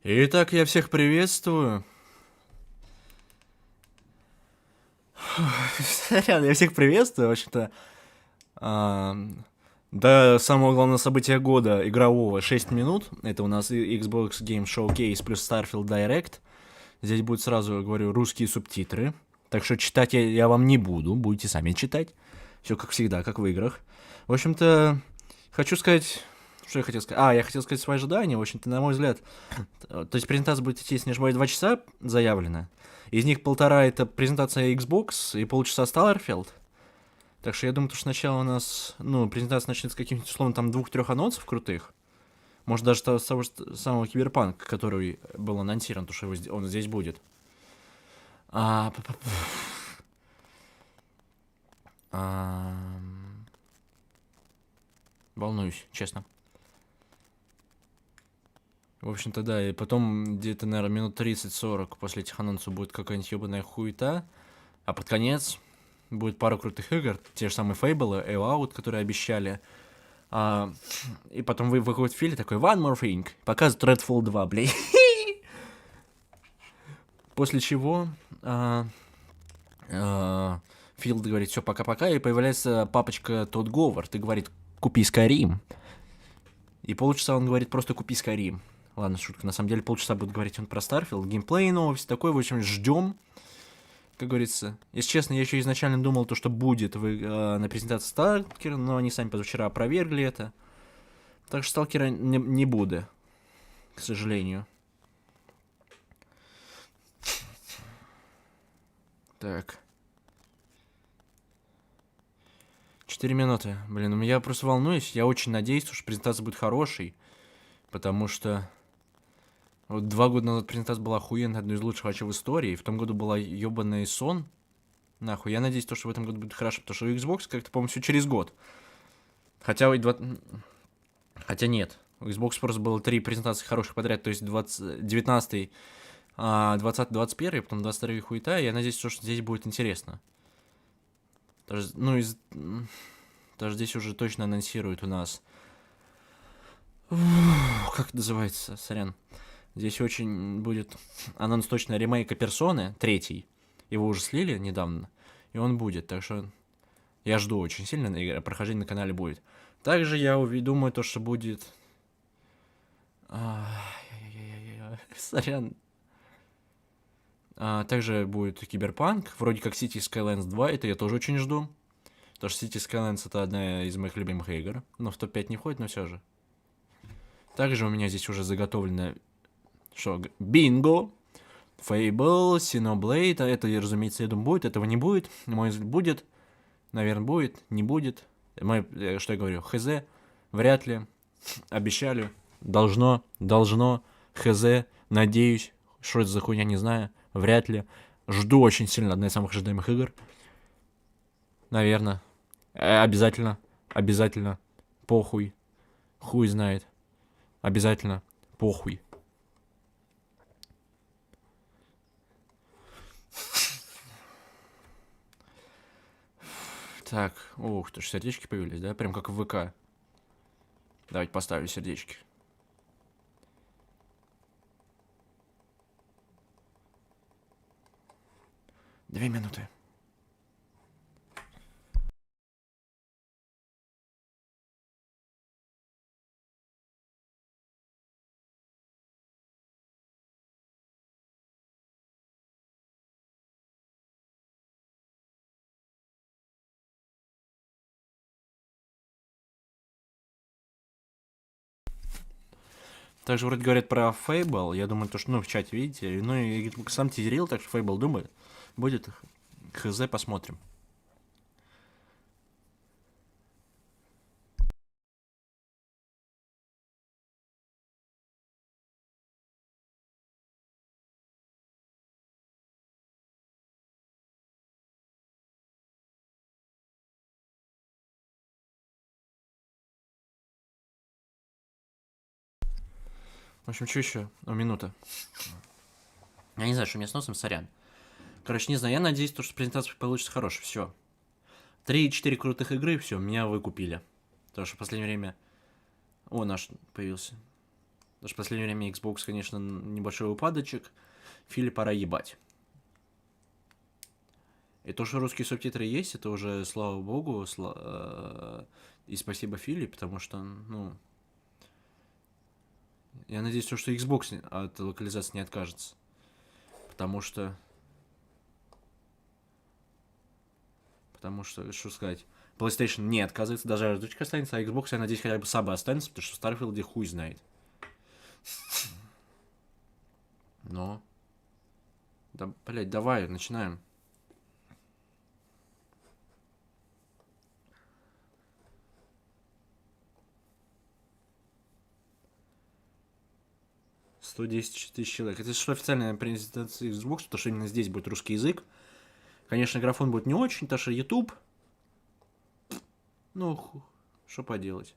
Итак, я всех приветствую. Сорян, я всех приветствую, в общем-то. До самого главного события года, игрового, 6 минут. Это у нас Xbox Game Showcase плюс Starfield Direct. Здесь будет сразу, говорю, русские субтитры. Так что читать я вам не буду, будете сами читать. Все как всегда, как в играх. В общем-то, хочу сказать... Что я хотел сказать? Я хотел сказать свои ожидания. В общем-то, на мой взгляд, то есть презентация будет идти, если не ошибаюсь, 2 часа заявлено. Из них 1,5 это презентация Xbox и полчаса Starfield. Так что я думаю, что сначала у нас, презентация начнется с каких-нибудь, условно, там 2-3 анонсов крутых. Может, даже с того самого Киберпанка, который был анонсирован, то, что он здесь будет. А, п- п- п- а, Волнуюсь, честно. В общем-то, да, и потом где-то, наверное, минут 30-40 после этих анонсов будет какая-нибудь ебаная хуета. А под конец будет пару крутых игр, те же самые Fable, Out, которые обещали. И потом выходит Фили такой, One More Thing, показывает Redfall 2, блядь. После чего Филд говорит, все, пока-пока, и появляется папочка Тодд Говард и говорит, купи Skyrim. И полчаса он говорит, просто купи Skyrim. Ладно, шутка, на самом деле полчаса будет говорить он про Starfield, геймплей новости, такой, в общем, ждем. Как говорится, если честно, я еще изначально думал, то, что будет на презентации Сталкера, но они сами позавчера опровергли это. Так что Сталкера не буду, к сожалению. Так. 4 минуты. Блин, я просто волнуюсь. Я очень надеюсь, что презентация будет хорошей. Потому что... Вот 2 года назад презентация была охуенная, одной из лучших вообще в истории. В том году была ебаный сон. Нахуй. Я надеюсь, что в этом году будет хорошо. Потому что у Xbox как-то, по-моему, все через год. Хотя нет. У Xbox просто было 3 презентации хороших подряд. То есть 19-й, 20-й, 21-й, потом 22-й хуета. Я надеюсь, что здесь будет интересно. Даже здесь уже точно анонсируют у нас... Как это называется? Сорян. Здесь очень будет анонс точно ремейка Персоны, 3. Его уже слили недавно, и он будет, так что я жду очень сильно, прохождение на канале будет. Также я думаю, то, что будет... Сорян. Также будет Киберпанк, вроде как City Skylines 2, это я тоже очень жду. Потому что City Skylines это одна из моих любимых игр, но в топ-5 не входит, но все же. Также у меня здесь уже заготовлено... Что? Бинго! Fable, Xenoblade, это, разумеется, я думаю, будет, этого не будет. Мой взгляд, будет, наверное, будет, не будет. Что я говорю, хз, вряд ли, обещали, должно, хз, надеюсь, что это за хуйня, не знаю, вряд ли. Жду очень сильно, одна из самых ожидаемых игр. Наверное. Обязательно. Похуй. Хуй знает. Обязательно. Похуй. Так, ух ты ж, сердечки появились, да? Прям как в ВК. Давайте поставлю сердечки. Две минуты. Также вроде говорят про Fable. Я думаю, то, что, в чате видите. Ну, и сам тизерил, так что Fable думает. Будет. Хз, посмотрим. В общем, что еще? Минута. Я не знаю, что у меня с носом, сорян. Короче, не знаю, я надеюсь, что презентация получится хорошая. Все. 3-4 крутых игры, все, меня выкупили. Потому что в последнее время... О, наш появился. Потому что в последнее время Xbox, конечно, небольшой упадочек. Филе пора ебать. И то, что русские субтитры есть, это уже, слава богу, и спасибо Филе, потому что, ну... Я надеюсь, что Xbox от локализации не откажется. Потому что, что сказать, PlayStation не отказывается, даже разочка останется, а Xbox, я надеюсь, хотя бы сабы останется, потому что в Starfield хуй знает. Но... Да, блять, давай, начинаем. $110 тысяч человек. Это что официальная презентация Xbox, потому что именно здесь будет русский язык. Конечно, графон будет не очень, потому что YouTube. Ну, что поделать.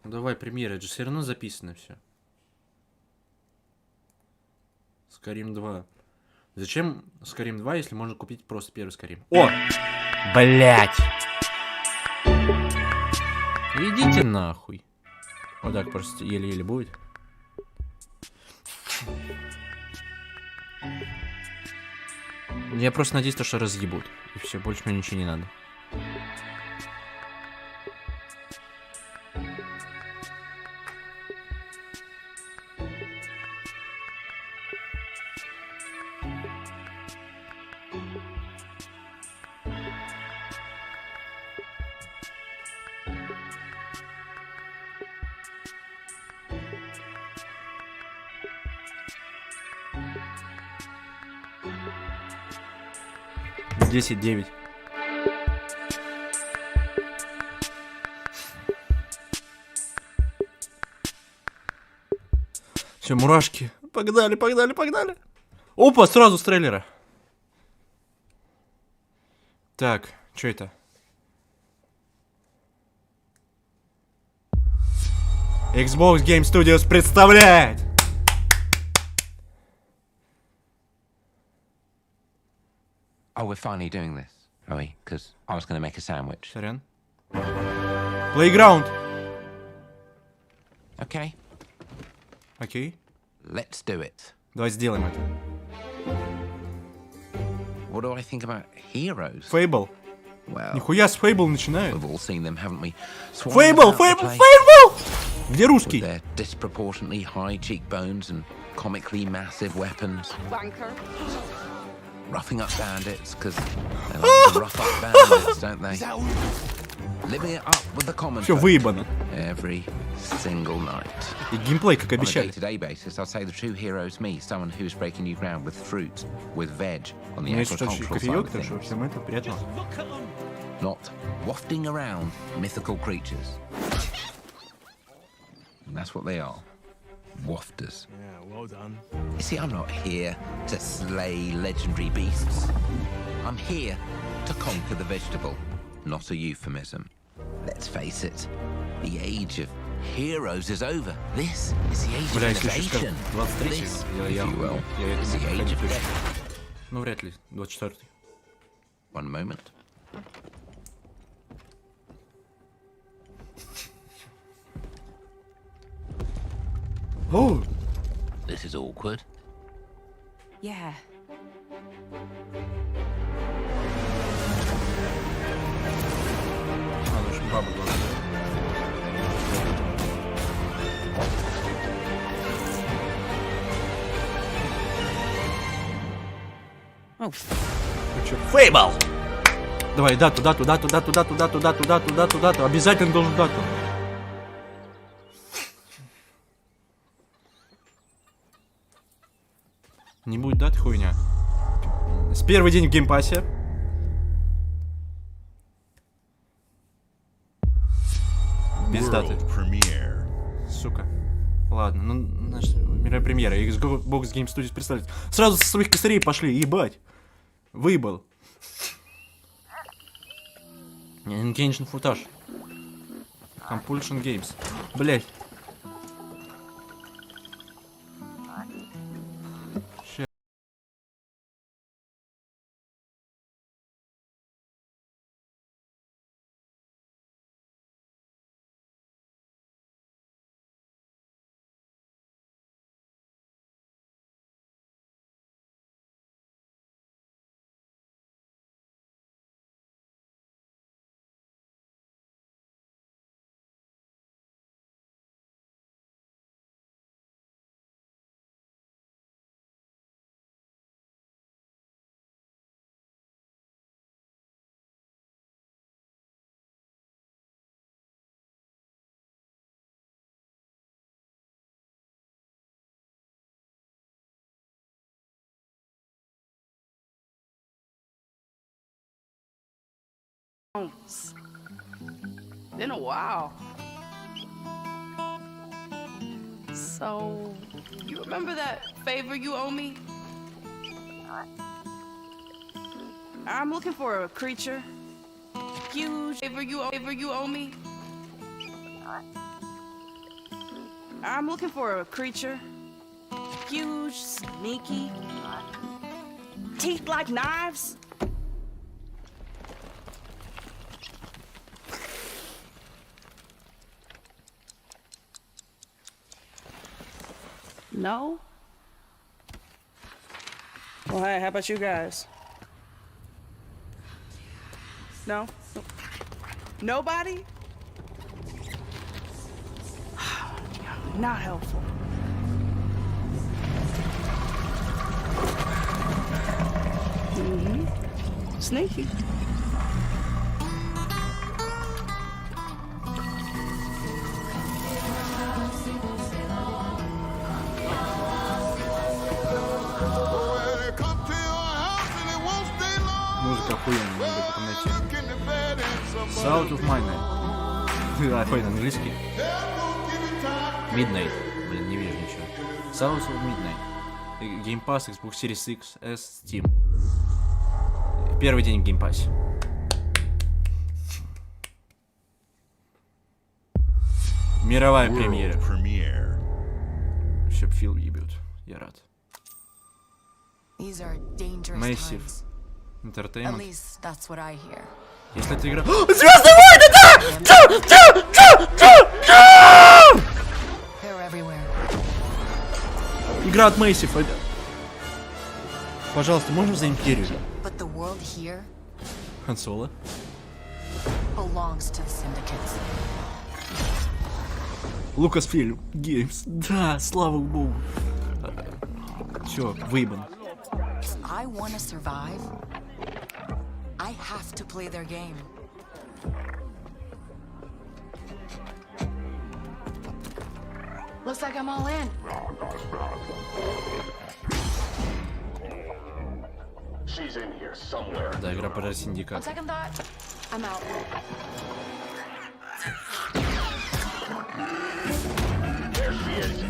Ну давай, премьера, это же все равно записано все. Skyrim 2. Зачем Skyrim 2, если можно купить просто первый Skyrim? О! Блять! Идите нахуй. Вот так просто еле-еле будет. Я просто надеюсь, что разъебут. И все, больше мне ничего не надо. Десять, 9. Все, мурашки. Погнали, погнали, погнали. Опа, сразу с трейлера. Так, что это? Xbox Game Studios представляет! Oh, we're finally doing this, are we? Because I was going to make a sandwich. Сорян. Playground. Okay. Окей. Let's do it. Давай сделаем это. What do I think about heroes? Fable. Well, Нихуя с Fable начинают. we've all seen them, haven't we? Fable, Fable, Fable! Где русский? With their disproportionately high cheekbones and comically massive weapons. Wanker. Roughing up bandits, because they like to rough up bandits, don't they? Living it up with the common Все folk выебано. every single night. И геймплей, как On a обещали. day-to-day basis, I'll say the true hero is me, someone who's breaking new ground with fruit, with veg on the У меня есть agricultural side кофеек, of так что things, всем это приятно. not wafting around mythical creatures. And that's what they are. Wafters. Yeah, well done. You see, I'm not here to slay legendary beasts. I'm here to conquer the vegetable, not a euphemism. Let's face it, the age of heroes is over. This is the age Бля, of если еще innovation. скажут 23-й, This, я if you will, is the age of death. Ну, вряд ли, 24-й. One moment. О! This is awkward. Yeah. Надо, чтобы баба была. Oh, Фейбл! Давай, дату. Обязательно должен дату. Не будет даты, хуйня. С первый день в геймпассе. Без даты. Сука. Ладно, ну, значит, мировая премьера. Xbox Game Studios представляет. Сразу со своих косарей пошли, ебать. Выебал. Engagement footage. Compulsion games. Блять. Been a while. So, you remember that favor you owe me? I'm looking for a creature. Huge favor you owe me. I'm looking for a creature. Huge, sneaky, teeth like knives. No? Well, hey, how about you guys? No? Nobody? Not helpful. Sneaky. Музыка охуенная, надо найти. South of Midnight. Охуенно, английский. Midnight. Блин, не вижу ничего. South of Midnight. Game Pass, Xbox Series X, S, Steam. Первый день в Game Pass. Мировая премьера. Все фильм ебет. Я рад. Massive Entertainment. Если это игра... Звездные войны, да! Игра от Massive. Пожалуйста, можно за Империю? Хан Соло. Lucasfilm Games. Да, слава богу. Все, выебан. I have to play their game. Looks like I'm all in. She's in here somewhere. Да, игра про синдикат. On second thought, I'm out. There she is.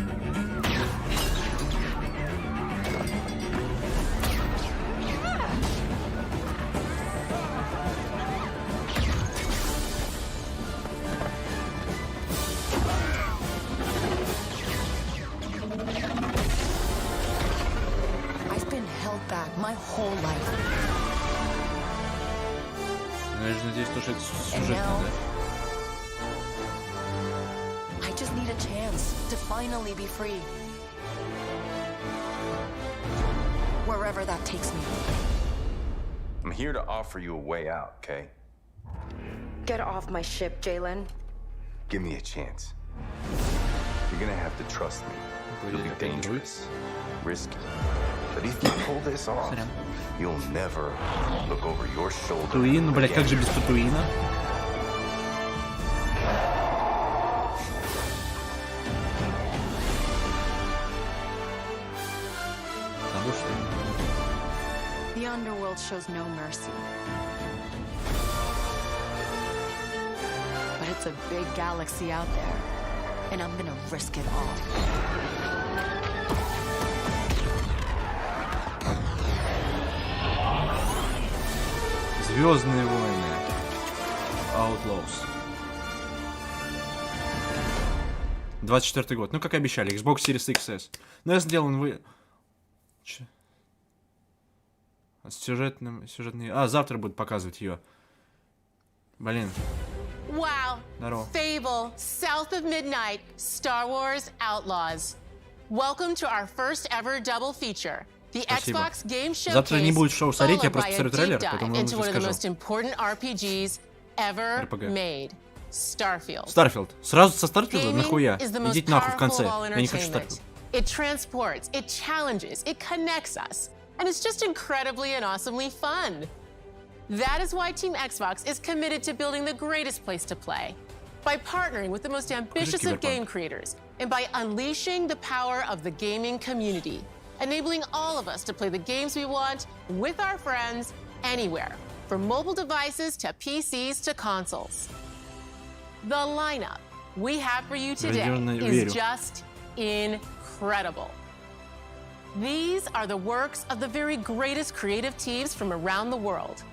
My whole life. Я же надеюсь, что это сюжетно, да? I just need a chance to finally be free. Wherever that takes me. I'm here to offer you a way out, okay? Get off my ship, Jalen. Give me a chance. You're gonna have to trust me. It'll be dangerous, risky. But if you pull this off, you'll never look over your shoulder. Татуин, блять, как же без Татуина? Того что? The underworld shows no mercy. But it's a big galaxy out there, and I'm gonna risk it all. Звездные войны. Outlaws. 24-й год. Ну, как и обещали, Xbox Series XS. Но я сделан вы... Сюжетный... А, завтра будут показывать ее. Блин. Wow. Здорово. Fable, South of Midnight, Star Wars Outlaws. Welcome to our first ever double feature. The Спасибо. Xbox Game Завтра не будет Showcase, шоу «Смотреть», я followed просто by a посмотрю deep трейлер, dive потом вам into one of the расскажу. most important RPGs ever RPG. made. Starfield. Starfield. Сразу со Starfield? Gaming Нахуя? is the most Идите нахуй в powerful конце. of all Я не хочу entertainment. Starfield. It transports, it challenges, it connects us, and it's just incredibly and awesomely fun. That is why Team Xbox is committed to building the greatest place to play. By partnering with the most ambitious of Cyberpunk. game creators, and by unleashing the power of the gaming community, enabling all of us to play the games we want with our friends anywhere, from mobile devices to PCs to consoles. The lineup we have for you today is just incredible. These are the works of the very greatest creative teams from around the world.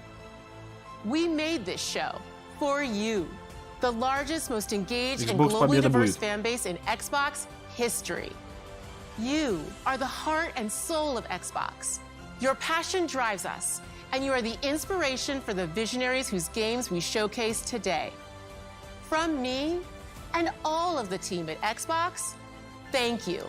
We made this show for you, the largest, most engaged and Xbox globally победа diverse будет. fan base in Xbox history. You are the heart and soul of Xbox. Your passion drives us, and you are the inspiration for the visionaries whose games we showcase today. From me and all of the team at Xbox, thank you.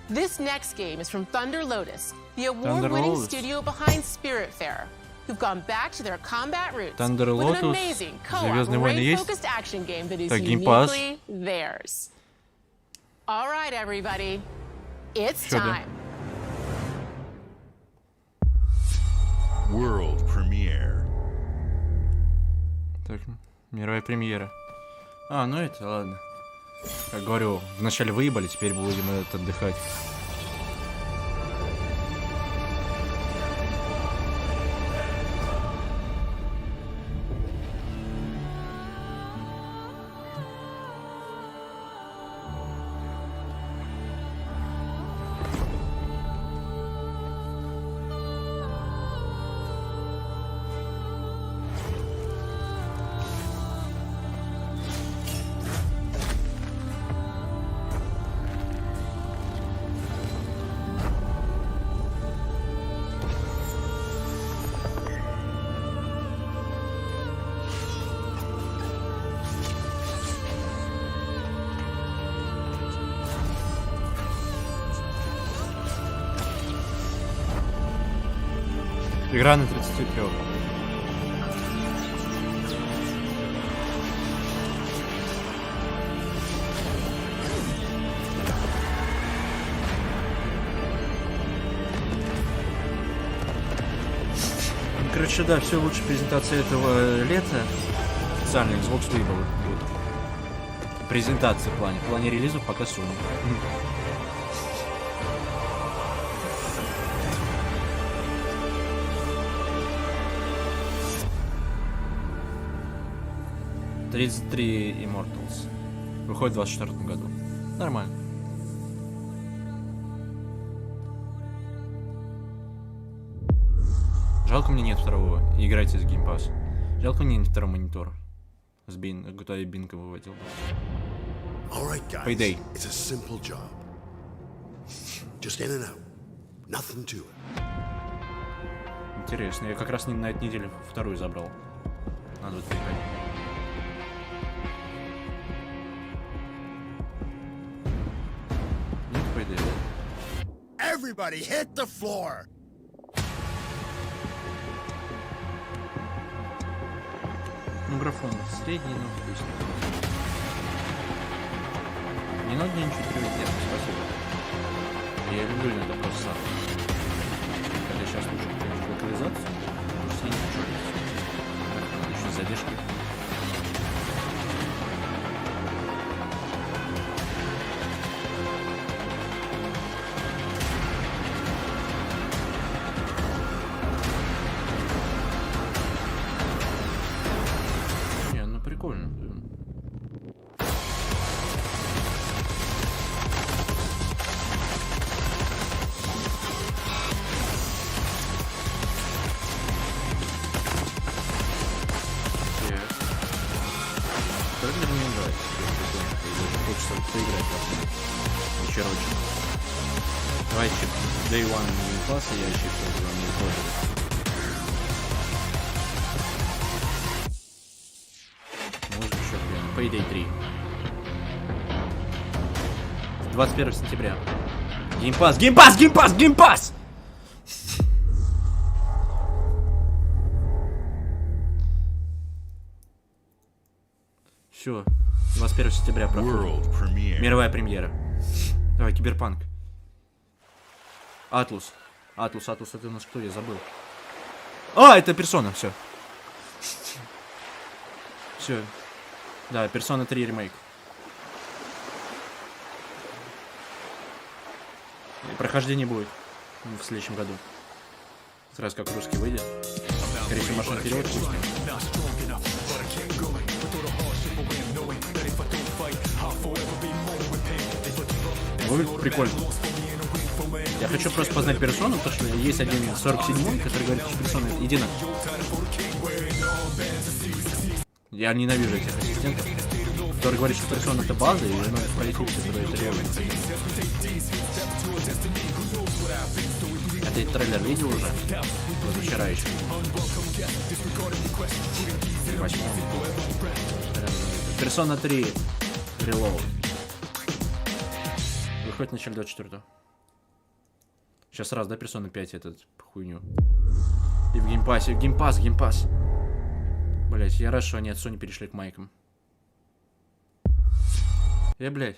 This next game is from Thunder Lotus, the award-winning Lotus. studio behind Spiritfarer, who've gone back to their combat roots Thunder with Lotus, an amazing co-op, Звездные войны есть? raid-focused action game that is Так, Game Pass. uniquely theirs. All right, everybody, it's Что, да? time. World premiere. Так, мировая премьера. А, ну это, ладно. Как говорю, вначале выебали, теперь будем отдыхать. Игра на 33. Короче, да, все лучшая презентация этого лета. Официально Xbox выебал. Вот. Презентация в плане релизов пока Sony. «33 Immortals». Выходит в 2024 году. Нормально. Жалко, мне нет второго. Играйте с Game Pass. Жалко, мне нет второго монитора. С куда я бинка выводил. All right, guys. Payday. It's a simple job. Just in and out. Nothing to it. Интересно. Я как раз на этой неделе вторую забрал. Надо вот поиграть. Нет, Payday, да? Everybody hit the floor. Ну, графон средний, но вкусный. Не надо мне ничего приоритетного, спасибо. Я люблю иногда просто сам. Хотя сейчас лучше включить локализацию, потому что я не хочу это. Надо еще с задержкой. Не, ну прикольно. поиграть. Хочется поиграть как-то. Вечерочек. Давайте Day One не класса, я еще что-то вам не тоже. Может еще, блин, Payday 3. 21 сентября. Геймпас, геймпас, геймпас, геймпас! Все, 21 сентября проходит. Мировая премьера. Давай, Киберпанк. Атлус. Атлус, это у нас кто? Я забыл. А, это Персона, все. Все. Да, Персона 3 ремейк. И прохождение будет в следующем году. Сразу как русский выйдет. Скорее всего, машина перевод пустим. Выглядит прикольно. Я хочу просто познать персону, потому что есть один 47-й, который говорит, что персона, иди на. Я ненавижу этих ассистентов, который говорит, что персона это база, и надо пройти все, которые это реально. А ты трейлер видел уже? Вот вчера еще. 8. Персона 3 Reload. Выходит в начале 24-го. Сейчас раз, да, Персона 5 этот хуйню. И в геймпассе, геймпас. Блять, я рад, что они от Sony перешли к майкам. Блять.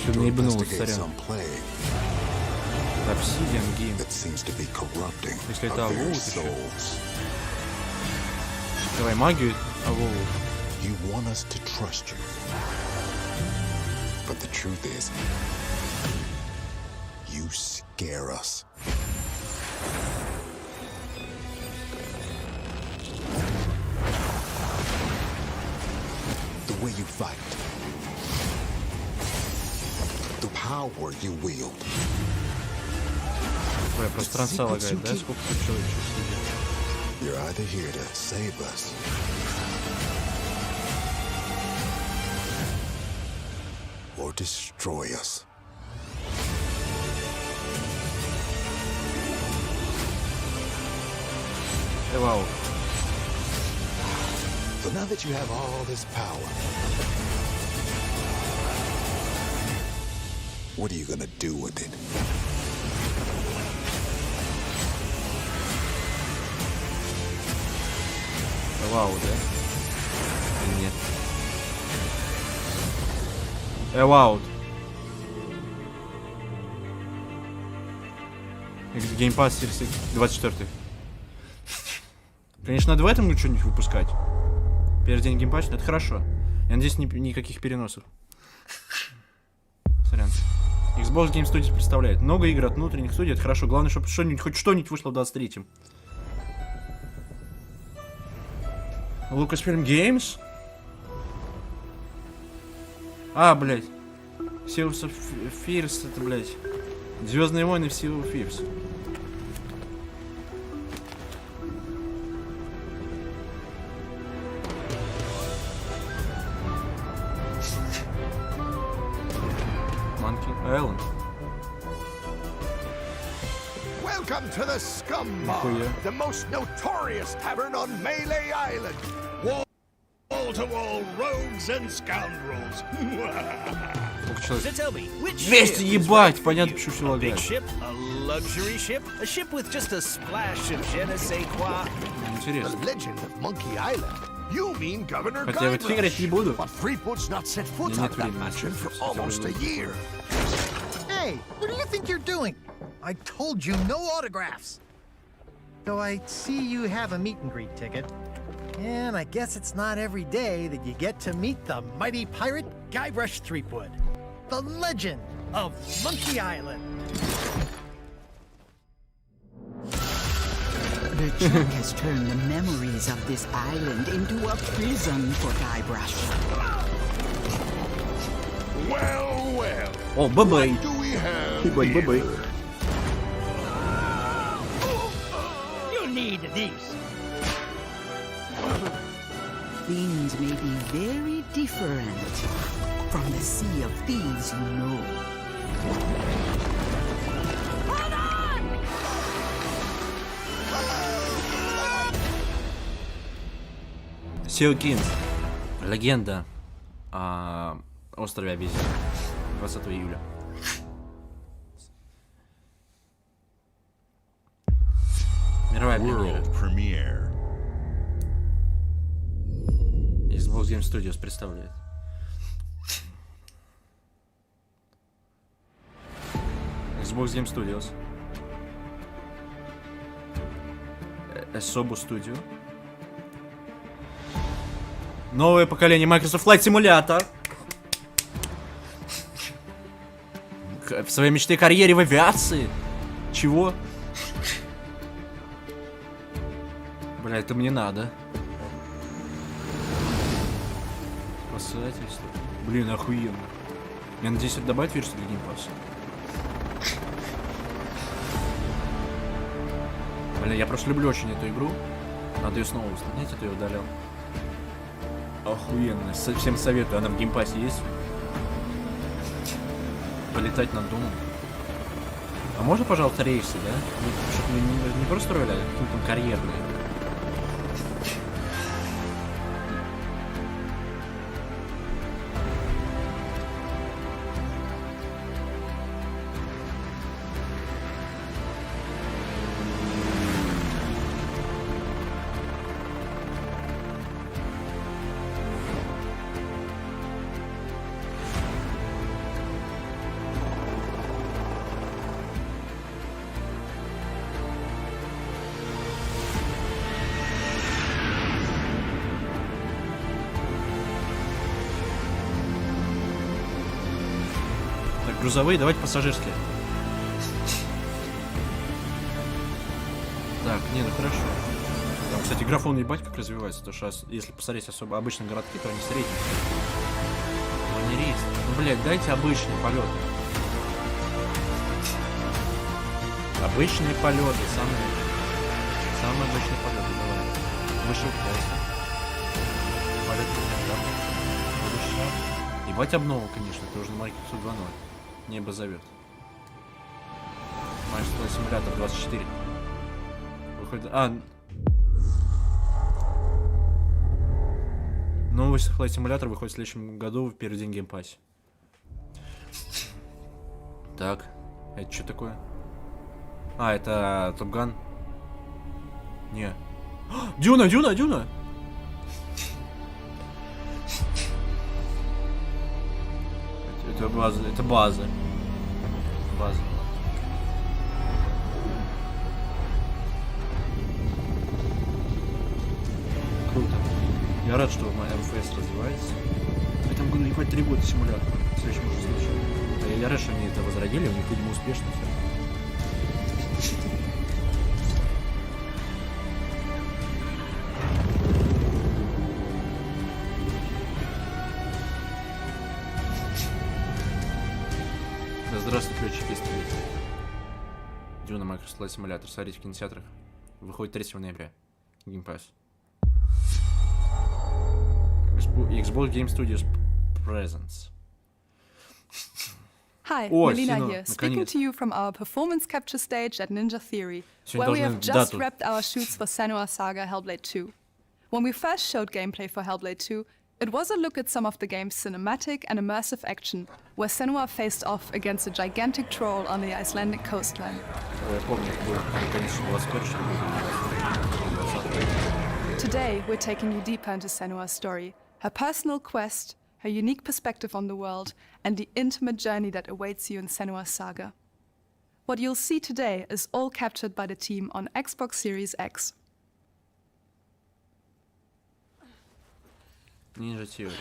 Что-то наебнулось, сорян. Obsidian Game. Если это Авоу, то что? Давай магию Авоу. You want us to trust you. But the truth is, you scare us. The way you fight. The power you wield. Твоя пространство лагает, да? Сколько тут человек еще сидит? You're either here to save us, or destroy us. Вау. So now that you have all this power, what are you gonna do with it? Вау, да? Нет. Вау. Геймпас 24-й. Конечно, надо в этом что-нибудь выпускать. Первый день геймпас, это хорошо. Я надеюсь, никаких переносов. Сорян. Xbox Game Studios представляет. Много игр от внутренних студий, это хорошо. Главное, чтобы хоть что-нибудь вышло в 23-м. Lucasfilm Games? А, блядь. Sea of Thieves, это, блядь. Звездные войны в Sea of Thieves. Monkey Island. Welcome to the Scum Bar, the most notorious tavern on Melee Island. Wall-to-wall rogues and scoundrels. Сколько человек? 200, ебать! Понятно, почему все лагает. Интересно. Хотя я в это играть не буду. Нет времени. Hey, what do you think you're doing? I told you no autographs. So I see you have a meet and greet ticket. And I guess it's not every day that you get to meet the mighty pirate Guybrush Threepwood, the legend of Monkey Island. The Chuck has turned the memories of this island into a prison for Guybrush. Well, well. О, бабай. What do we have Ебать, бабай. peace. Things may be very different from the sea of thieves you know. Sea Kings. Легенда о острове обезьян. 20 июля. Мировая премьера. Xbox Game Studios представляет. Xbox Game Studios. Особо Studio. Новое поколение Microsoft Flight Simulator. В своей мечте карьере в авиации. Чего? Бля, это мне надо. Спасательство. Блин, охуенно. Я надеюсь, это добавит версию для геймпасса. Бля, я просто люблю очень эту игру. Надо ее снова установить, а то я удалил. Охуенно. Всем советую. Она в геймпассе есть. Полетать над домом. А можно, пожалуйста, рейсы, да? Чтобы не просто роли, а какие-то там карьерные. Грузовые, давайте пассажирские. Так, не, ну хорошо. Там, кстати, графон ебать как развивается, потому что если посмотреть особо обычные городки, то они средние. Но не рейс. Ну, блядь, дайте обычные полеты. Обычные полеты, самые обычные полеты, давай. Вышел просто. Полет да. Ебать обнову, конечно, это уже на марке 2.0. Небо зовет. Microsoft симулятор 24. Выходит. Новый Flight Simulator выходит в следующем году в первый день геймпассе. Так. Это что такое? Это Top Gun. Не. Дюна! Это база. Круто. Я рад, что моя МФС развивается. В этом году ебать 3 года симулятор. В следующем уже случае. Я рад, что они это возродили, у них, видимо, успешно все. Здравствуйте, летчики, строители. Дюна Microsoft Flight Simulator. Смотрите в кинотеатрах. Выходит 3 ноября. Геймпасс. Xbox Game Studios Presents. Hi, Melina here, speaking to you from our performance capture stage at Ninja Theory, where we have just wrapped our shoots for Senua's Saga Hellblade 2. When we first showed gameplay for Hellblade 2, it was a look at some of the game's cinematic and immersive action, where Senua faced off against a gigantic troll on the Icelandic coastline. Today, we're taking you deeper into Senua's story, her personal quest, her unique perspective on the world, and the intimate journey that awaits you in Senua's Saga. What you'll see today is all captured by the team on Xbox Series X. Ninja Theory.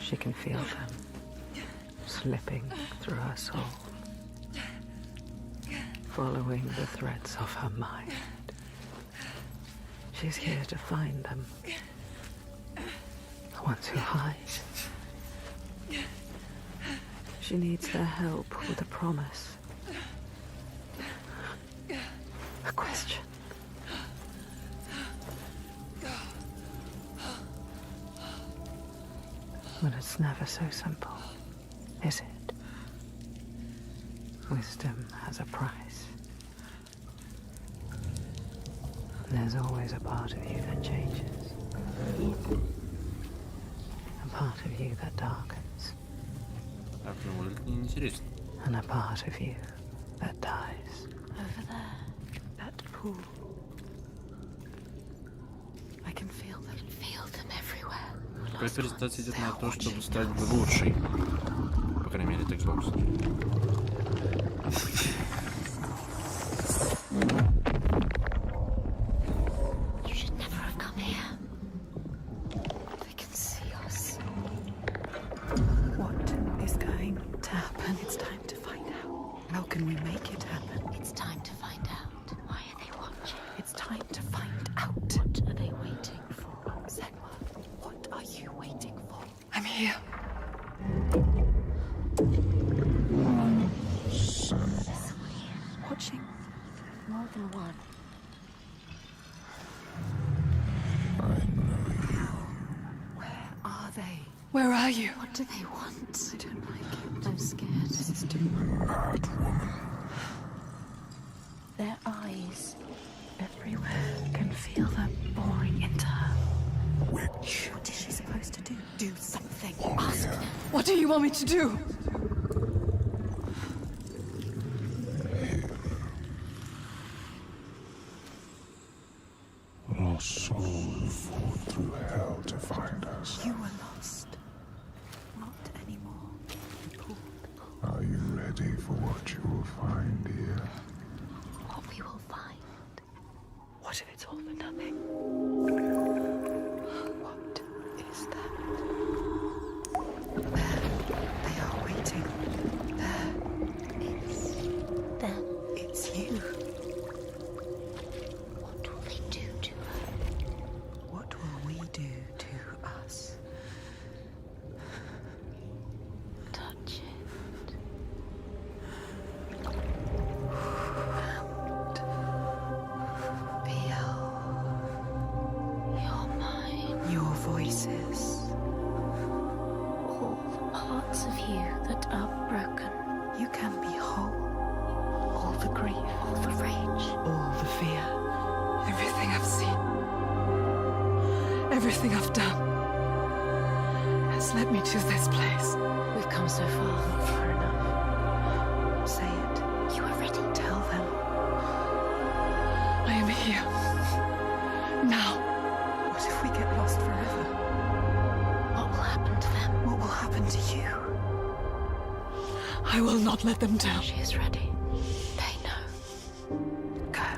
She can feel them slipping through her soul, following the threads of her mind. She's here to find them. want to hide. She needs their help with a promise. A question. But it's never so simple, is it? Wisdom has a price. There's always a part of you that changes. A part of you that darkens. And a part of you that dies. Over there, that pool. I can feel them. Feel them everywhere. Какая презентация идет на то, чтобы стать лучшей. По крайней мере, это Xbox. You should never have come here. They can see us. What is going to happen? It's time to find out. How can we make it happen? It's time to find out. Why are they watching? It's time to find out. What are they waiting for? Senwa, what are you waiting for? I'm here. Watching more than one. Where are they? Where are you? What do they want? I don't like it. I'm scared. This is too much. Their eyes. Everywhere. I can feel them boring into her. Witch. What is she supposed to do? Do something. Ask them. What do you want me to do? Our souls fought through hell to find us. You were lost. Not anymore. Are you ready for what you will find here? What we will find. What if it's all for nothing? What is that? There. They are waiting. There. It's them. It's you. What will they do to her? What will we do to us? Touch it. Feel You're mine. your voices. All the parts of you that are broken. You can be whole. All the grief, All the rage. all the fear. Everything I've seen, everything I've done has led me to this place. We've come so far. Far enough. Say it. You are ready. Tell them. I am here. Now. What if we get lost forever? What will happen to them? What will happen to you? I will not let them down. She is ready. They know. Go.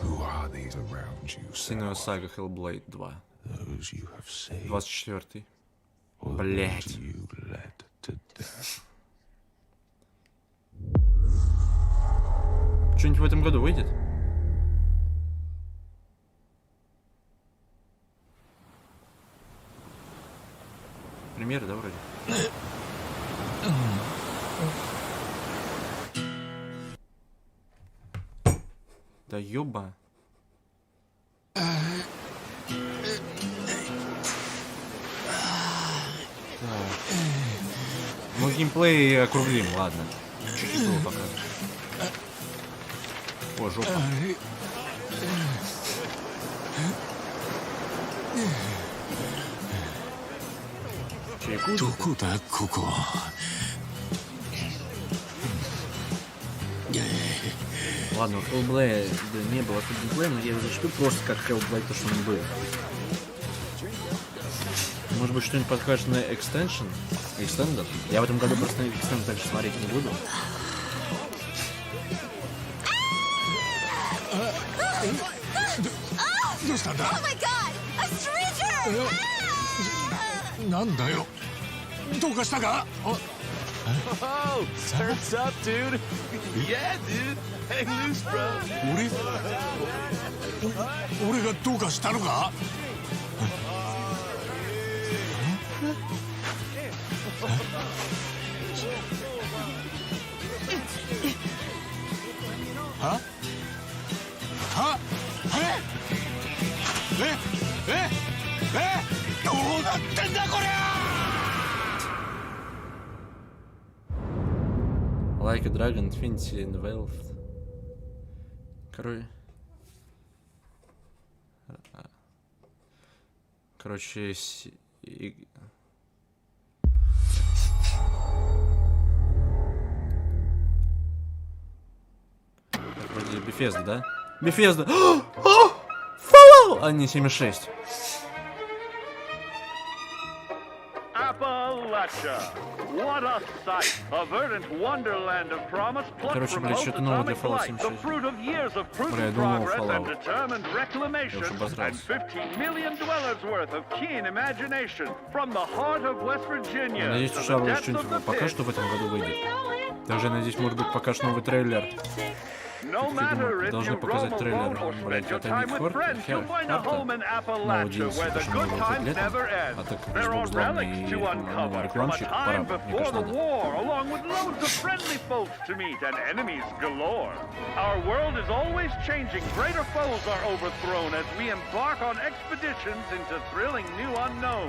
Who are these around you? Синего сага Hellblade 2. Those you have saved. 24-й. Or Блять. those you led to death. Что-нибудь в этом году выйдет? Премьеры, да, вроде? Да ёба. Ну, геймплей округлим, ладно. Чуть-чуть его показывать. О, жопа. Чайку? Ладно, у Hellblade не было тут геймплея, но я его зачту просто как Hellblade, то, что он был. Может быть, что-нибудь подскажешь на Extended? Я в этом году просто на Extended дальше смотреть не буду. Oh my god! A stranger! なんだよどうかしたか Oh, turns up, dude. Yeah, dude. Hang loose, bro. 우리가どうかしたのか? Huh? Huh? Like a Dragon, Infinity and Wealth. Короче, вроде Bethesda, да? Bethesda! Fallout! А, не, 7.6. What a sight! A verdant wonderland of promise plucked from hope atomic light, the fruit of years of prudent progress and determined reclamation, and 15 million dwellers worth of keen imagination from the heart of West Virginia. Надеюсь, что что-нибудь пока что в этом году выйдет. Также надеюсь, может быть, пока что новый трейлер. Должны показать трейлер, блять, это не Харта, но удивился, потому что много будет летом, а так как Xbox главный новый рекламщик, пора, мне кажется, надо.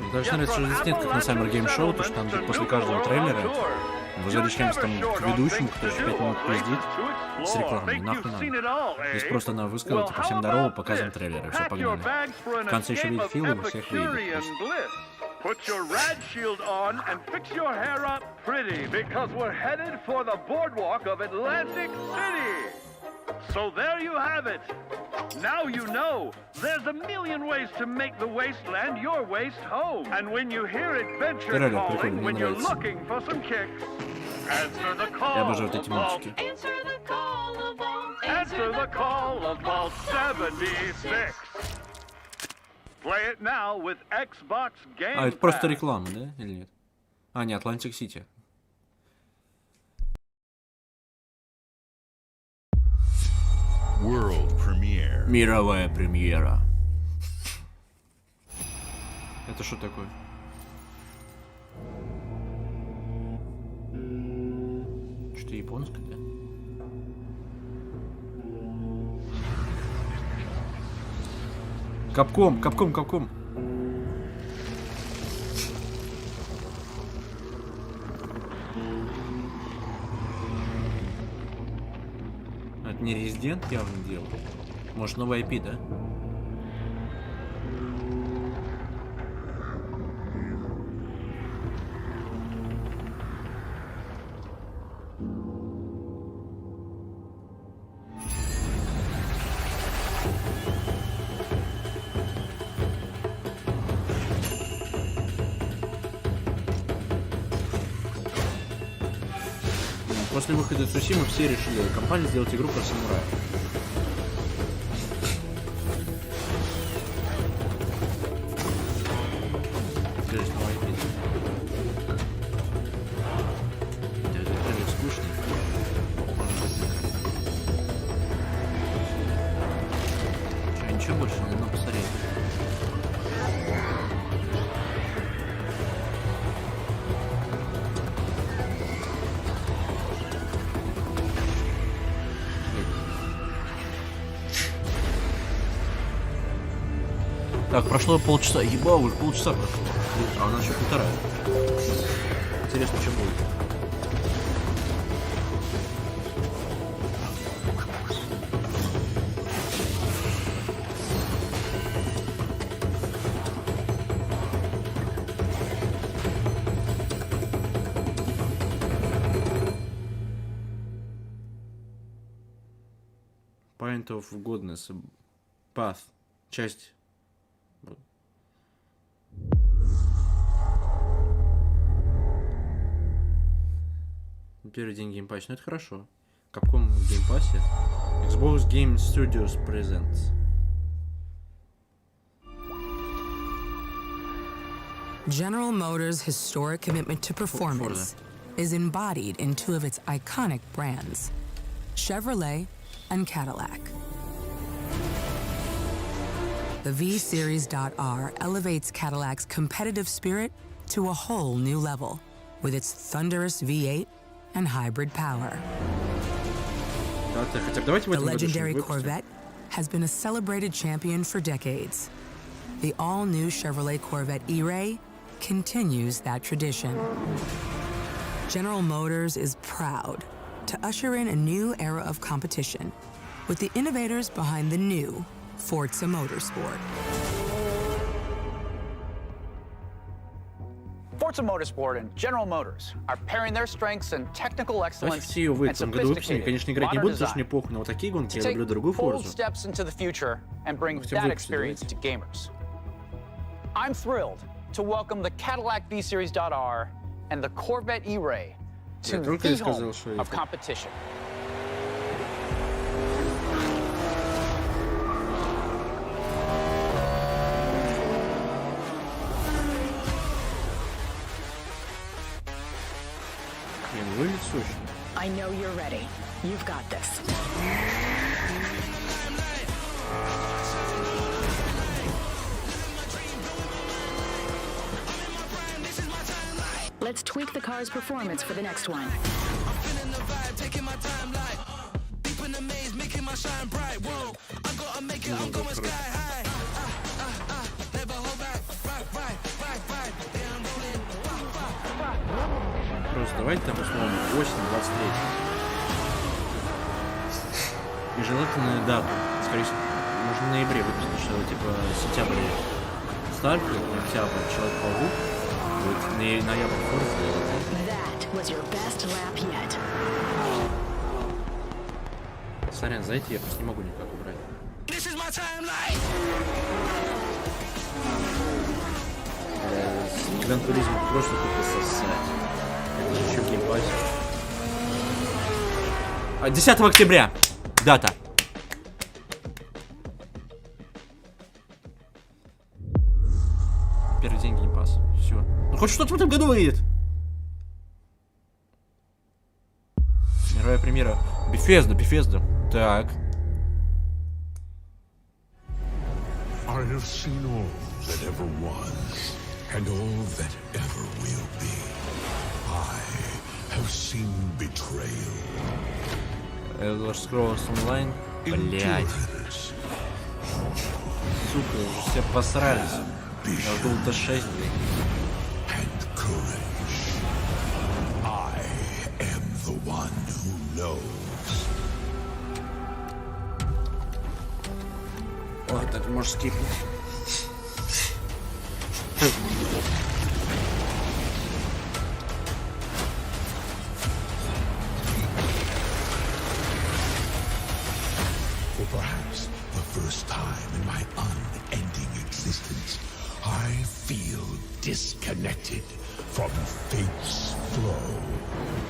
Мне даже нравится, что здесь нет, как на Summer Game Show, то что там после каждого трейлера возвращаемся там к ведущему, кто 5 минут пиздит с рекламой, нахуй надо. Здесь просто она высказала, типа, всем здорово, показываем трейлеры, все, погнали. В конце еще видит фильм, и всех выебет. Put your rad shield on and fix your hair up pretty, because we're headed for the boardwalk of Atlantic City. So there you have it. Now you know. There's a million ways to make the wasteland your waste home. And when you hear adventure calling, when you're looking for some kicks, answer the call of Vault. Answer the call of Vault. Answer the call of Vault 76. Play it now with Xbox Game Pass. А, это просто реклама, да? Или нет? А, не, Atlantic City. World premiere. Мировая премьера. Это что такое? Что-то японское, да? Капком. Это не Резидент явно делал. Может, новый IP, да? После выхода Цусимы все решили компании сделать игру про самурая. Это скучно. Ничего больше не надо посмотреть. Так, прошло полчаса. Ебал, уже полчаса прошло. А у нас еще полтора. Интересно, что будет. Point of Godness. Path. Часть. Первый день геймпасса, ну это хорошо. Capcom в геймпассе. Xbox Game Studios Presents. General Motors' historic commitment to performance is embodied in two of its iconic brands, Chevrolet and Cadillac. The V-Series.R elevates Cadillac's competitive spirit to a whole new level with its thunderous V8 and hybrid power. The legendary Corvette has been a celebrated champion for decades. The all-new Chevrolet Corvette E-Ray continues that tradition. General Motors is proud to usher in a new era of competition with the innovators behind the new Forza Motorsport. Forza Motorsport and General Motors are pairing their strengths and technical excellence все ее в and этом году выпустили. sophisticated Конечно, играть не modern буду, потому что design мне похуй на вот такие гонки. to Я люблю другую take bold Forza. steps into the future and bring Всем that выпустили, experience давайте. to gamers. I'm thrilled to welcome the Cadillac V-Series.R and the Corvette E-Ray to the home of competition. I know you're ready. You've got this. Let's tweak the car's performance for the next one. Просто давайте там условно 8-23. И желательно дату. Скорее всего, можно в ноябре выпустить, что типа сентябрь Starfield, октябрь Человек-паук, будет ноябрь Forza. Сорян, знаете, я просто не могу никак убрать. Гран Туризм просто тупо сосать. Это же еще в геймпассе. 10 октября. Дата. Первый день геймпасс. Все. Ну хоть что-то в этом году выйдет. Мировая премьера. Bethesda. Так. I have seen all that ever was, and all that ever will be. I have seen betrayal. Elder Scrolls Online. Блять. Сука, уже все посрались. Я жду до 6. And courage. I am the one who knows. Ой, так можешь скипнуть. For perhaps the first time in my unending existence, I feel disconnected from fate's flow.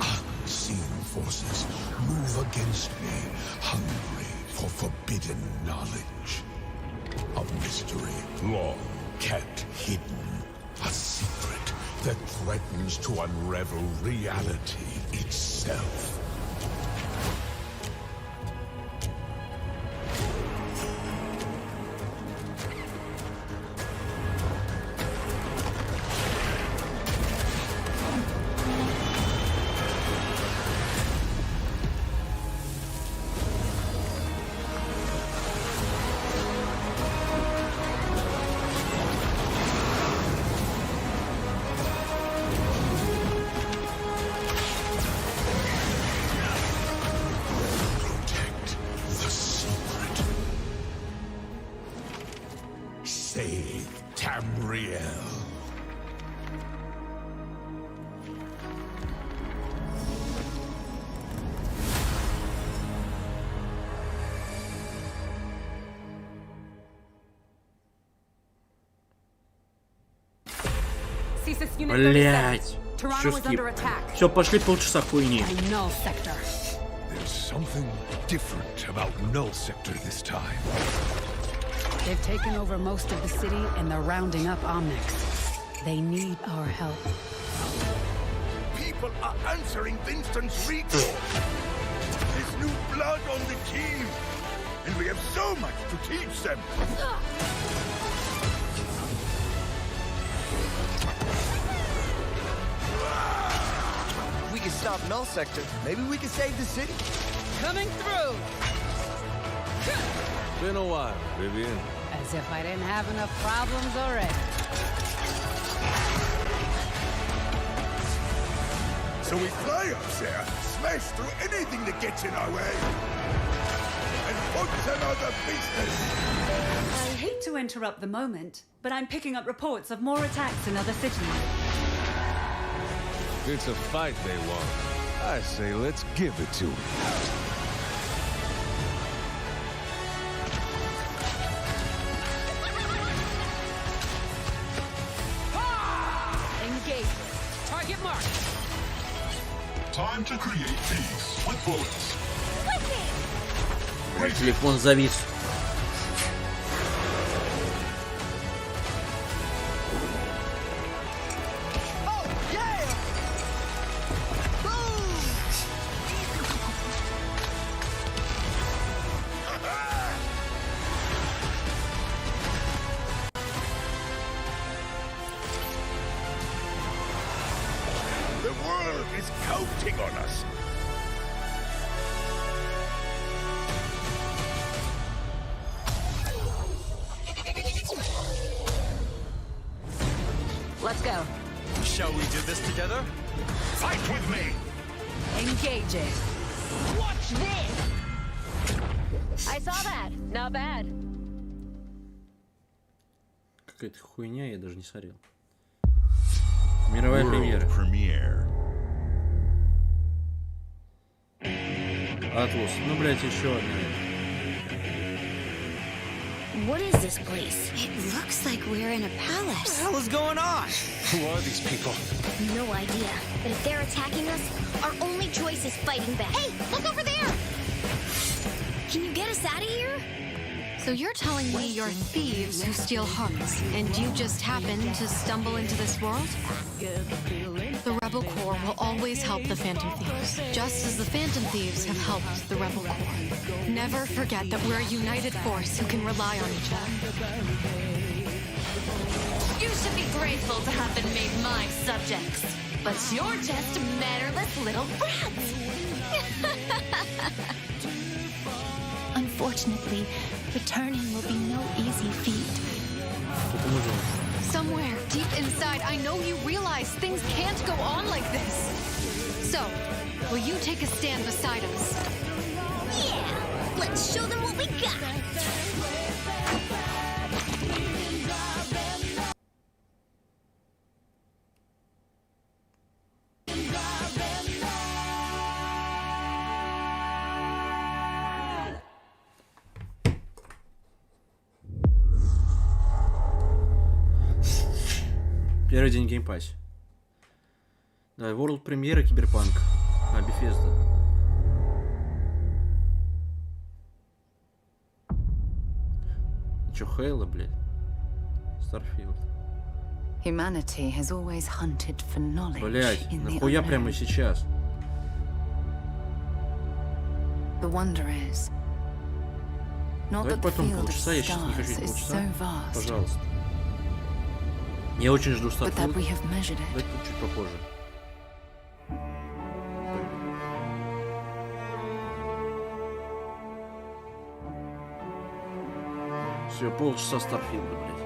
Unseen forces move against me, hungry for forbidden knowledge. A mystery long kept hidden. A secret that threatens to unravel reality itself. Save Tamriel. Блять. Все скип. Все, пошли полчаса хуйни. There's something different about Null Sector this time. They've taken over most of the city and they're rounding up Omnics. They need our help. people are answering Winston's recall. There's new blood on the team, and we have so much to teach them. We can stop Null Sector. Maybe we can save the city. Coming through! Been a while, Vivian. As if I didn't have enough problems already. So we fly up there, smash through anything that gets in our way, and focus on other business. I hate to interrupt the moment, but I'm picking up reports of more attacks in other cities. It's a fight they want. I say let's give it to them. Engage. Target marked. Time to create peace with bullets. Мой телефон завис. The world is counting on us. Let's go. Shall we do this together? Fight with me. Engaging. Watch this! I saw that. Not bad. Какая-то хуйня, я даже не смотрел. Мировая премьера. Атлус. Ну, блядь, еще одна. What is this place? It looks like we're in a palace. What the hell is going on? Who are these people? No idea. But if they're attacking us, our only choice is fighting back. Hey, look over there! Can you get us out of here? So you're telling me you're thieves who steal hearts, and you just happened to stumble into this world? The Rebel Corps will always help the Phantom Thieves, just as the Phantom Thieves have helped the Rebel Corps. Never forget that we're a united force who can rely on each other. You should be grateful to have been made my subjects. But you're just mannerless little brats. Unfortunately, returning will be no easy feat. Somewhere deep inside, I know you realize things can't go on like this. So, will you take a stand beside us? Yeah, let's show them what we got. Первый день геймпассе. Да, World премьера Киберпанк. А, Bethesda. Чё, Хейла, блядь? Starfield. Humanity has always hunted for knowledge. Блядь, нахуя прямо сейчас? The wonder is not Давай that the потом field of полчаса, я сейчас не хочу stars is полчаса. so vast, Пожалуйста. Я очень жду but that we Starfield. have measured it. Давайте чуть попозже. Все, полчаса Starfield, блядь.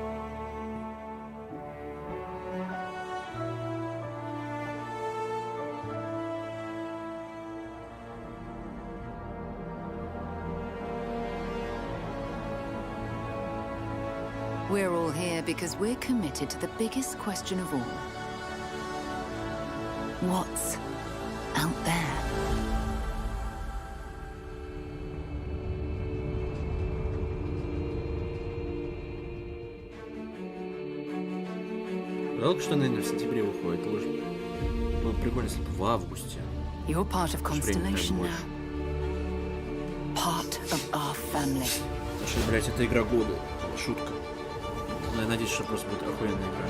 We're all here because we're committed to the biggest question of all. What's out there? Жалко, что, наверное, в сентябре выходит. Лучше было прикольно, если бы в августе. You're part of Constellation now. Part of our family. Потому что, блядь, это игра года. Шутка. Но я надеюсь, что просто будет охуенная игра.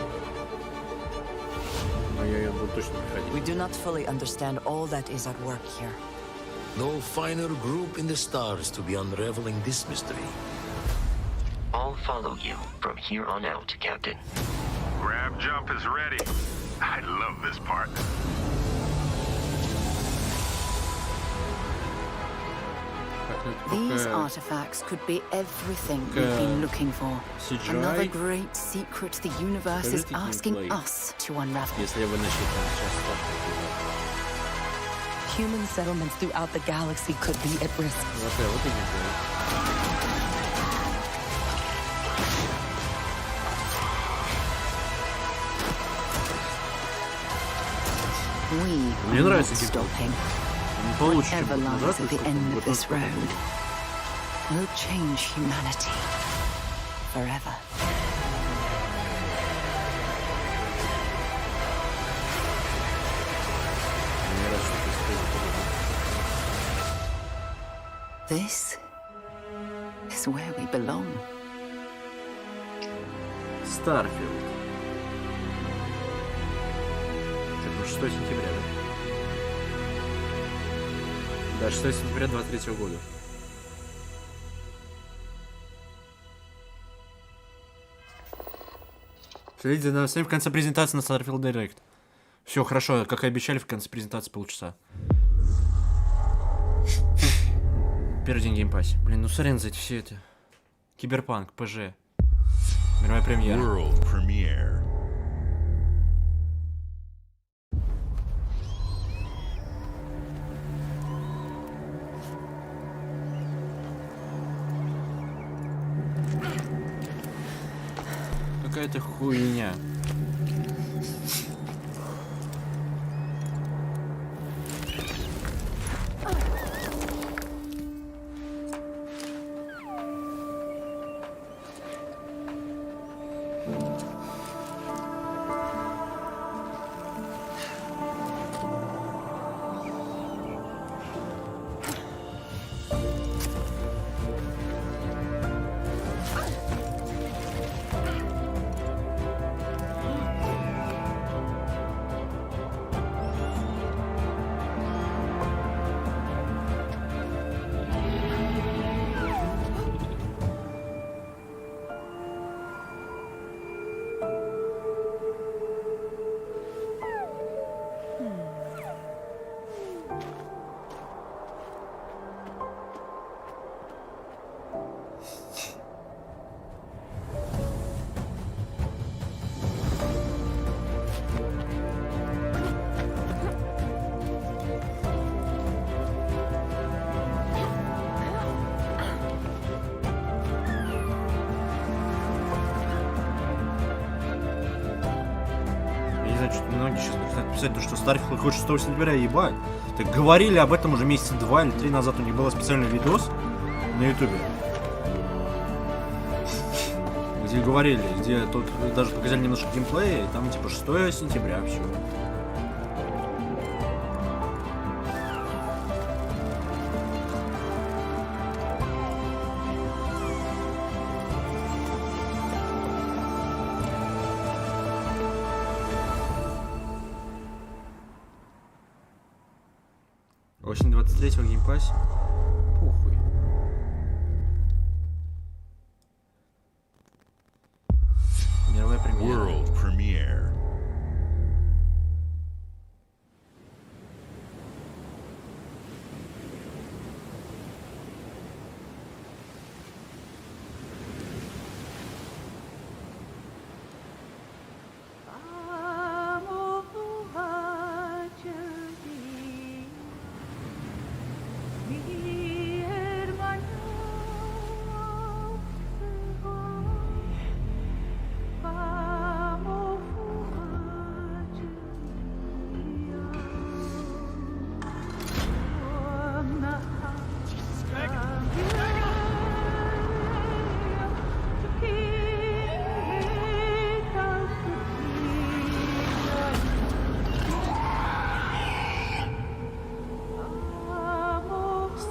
Я буду точно проходить. We do not fully understand all that is at work here. No finer group in the stars to be unraveling this mystery. I'll follow you from here on out, Captain. Grab jump is ready. I love this part. These artifacts could be everything we've been looking for. Another great secret the universe is asking us to unravel. Human settlements throughout the galaxy could be at risk. We will not stop him. Whatever lies at the end of this road will change humanity forever. This is where we belong. Starfield. Так, 6 сентября, да? Да, 6 сентября 23 года. Следите за новостями в конце презентации на Starfield Direct. Все хорошо, как и обещали, в конце презентации полчаса. Первый день геймпассе. Блин, ну сорян за все это. Киберпанк, ПЖ. Мировая премьера. World premiere. Какая-то хуйня. Многие сейчас начинают писать, что Starfield выходит 6 сентября, ебать. Так говорили об этом уже месяца 2 или 3 назад, у них был специальный видос на ютубе, где говорили, где тут даже показали немножко геймплея, и там типа 6 сентября, все. Осень 23-го геймпассе. Похуй. Мировая премьера. World premiere.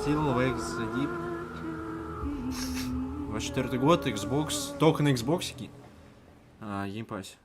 Still Wakes the Deep. 24 год, Xbox, только на Xbox геймпассе.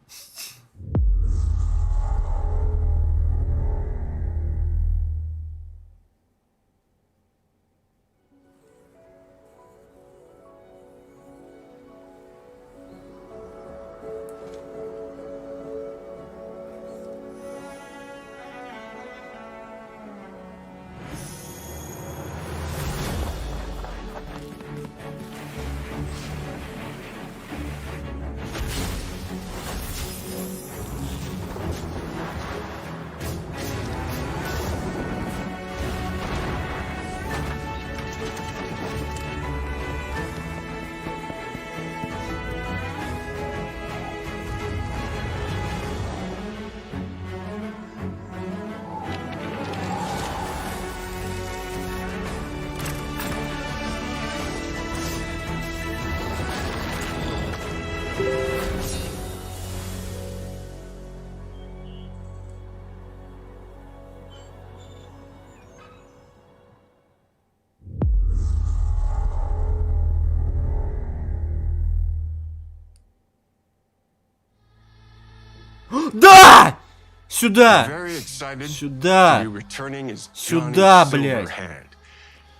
Да! Сюда! Сюда! Сюда, блядь!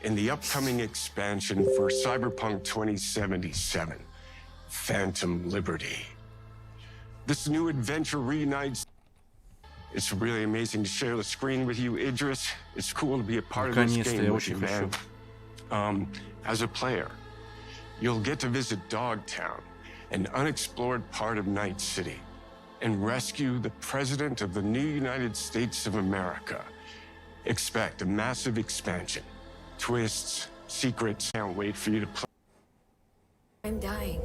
In the upcoming expansion for Cyberpunk 2077, Phantom Liberty. This new adventure reunites. It's really amazing to share the screen with you, Idris. It's cool to be a part of this game with you, man. As a player, you'll get to visit Dogtown, an unexplored part of Night City, and rescue the President of the new United States of America. Expect a massive expansion. Twists, secrets. Can't wait for you to play. I'm dying.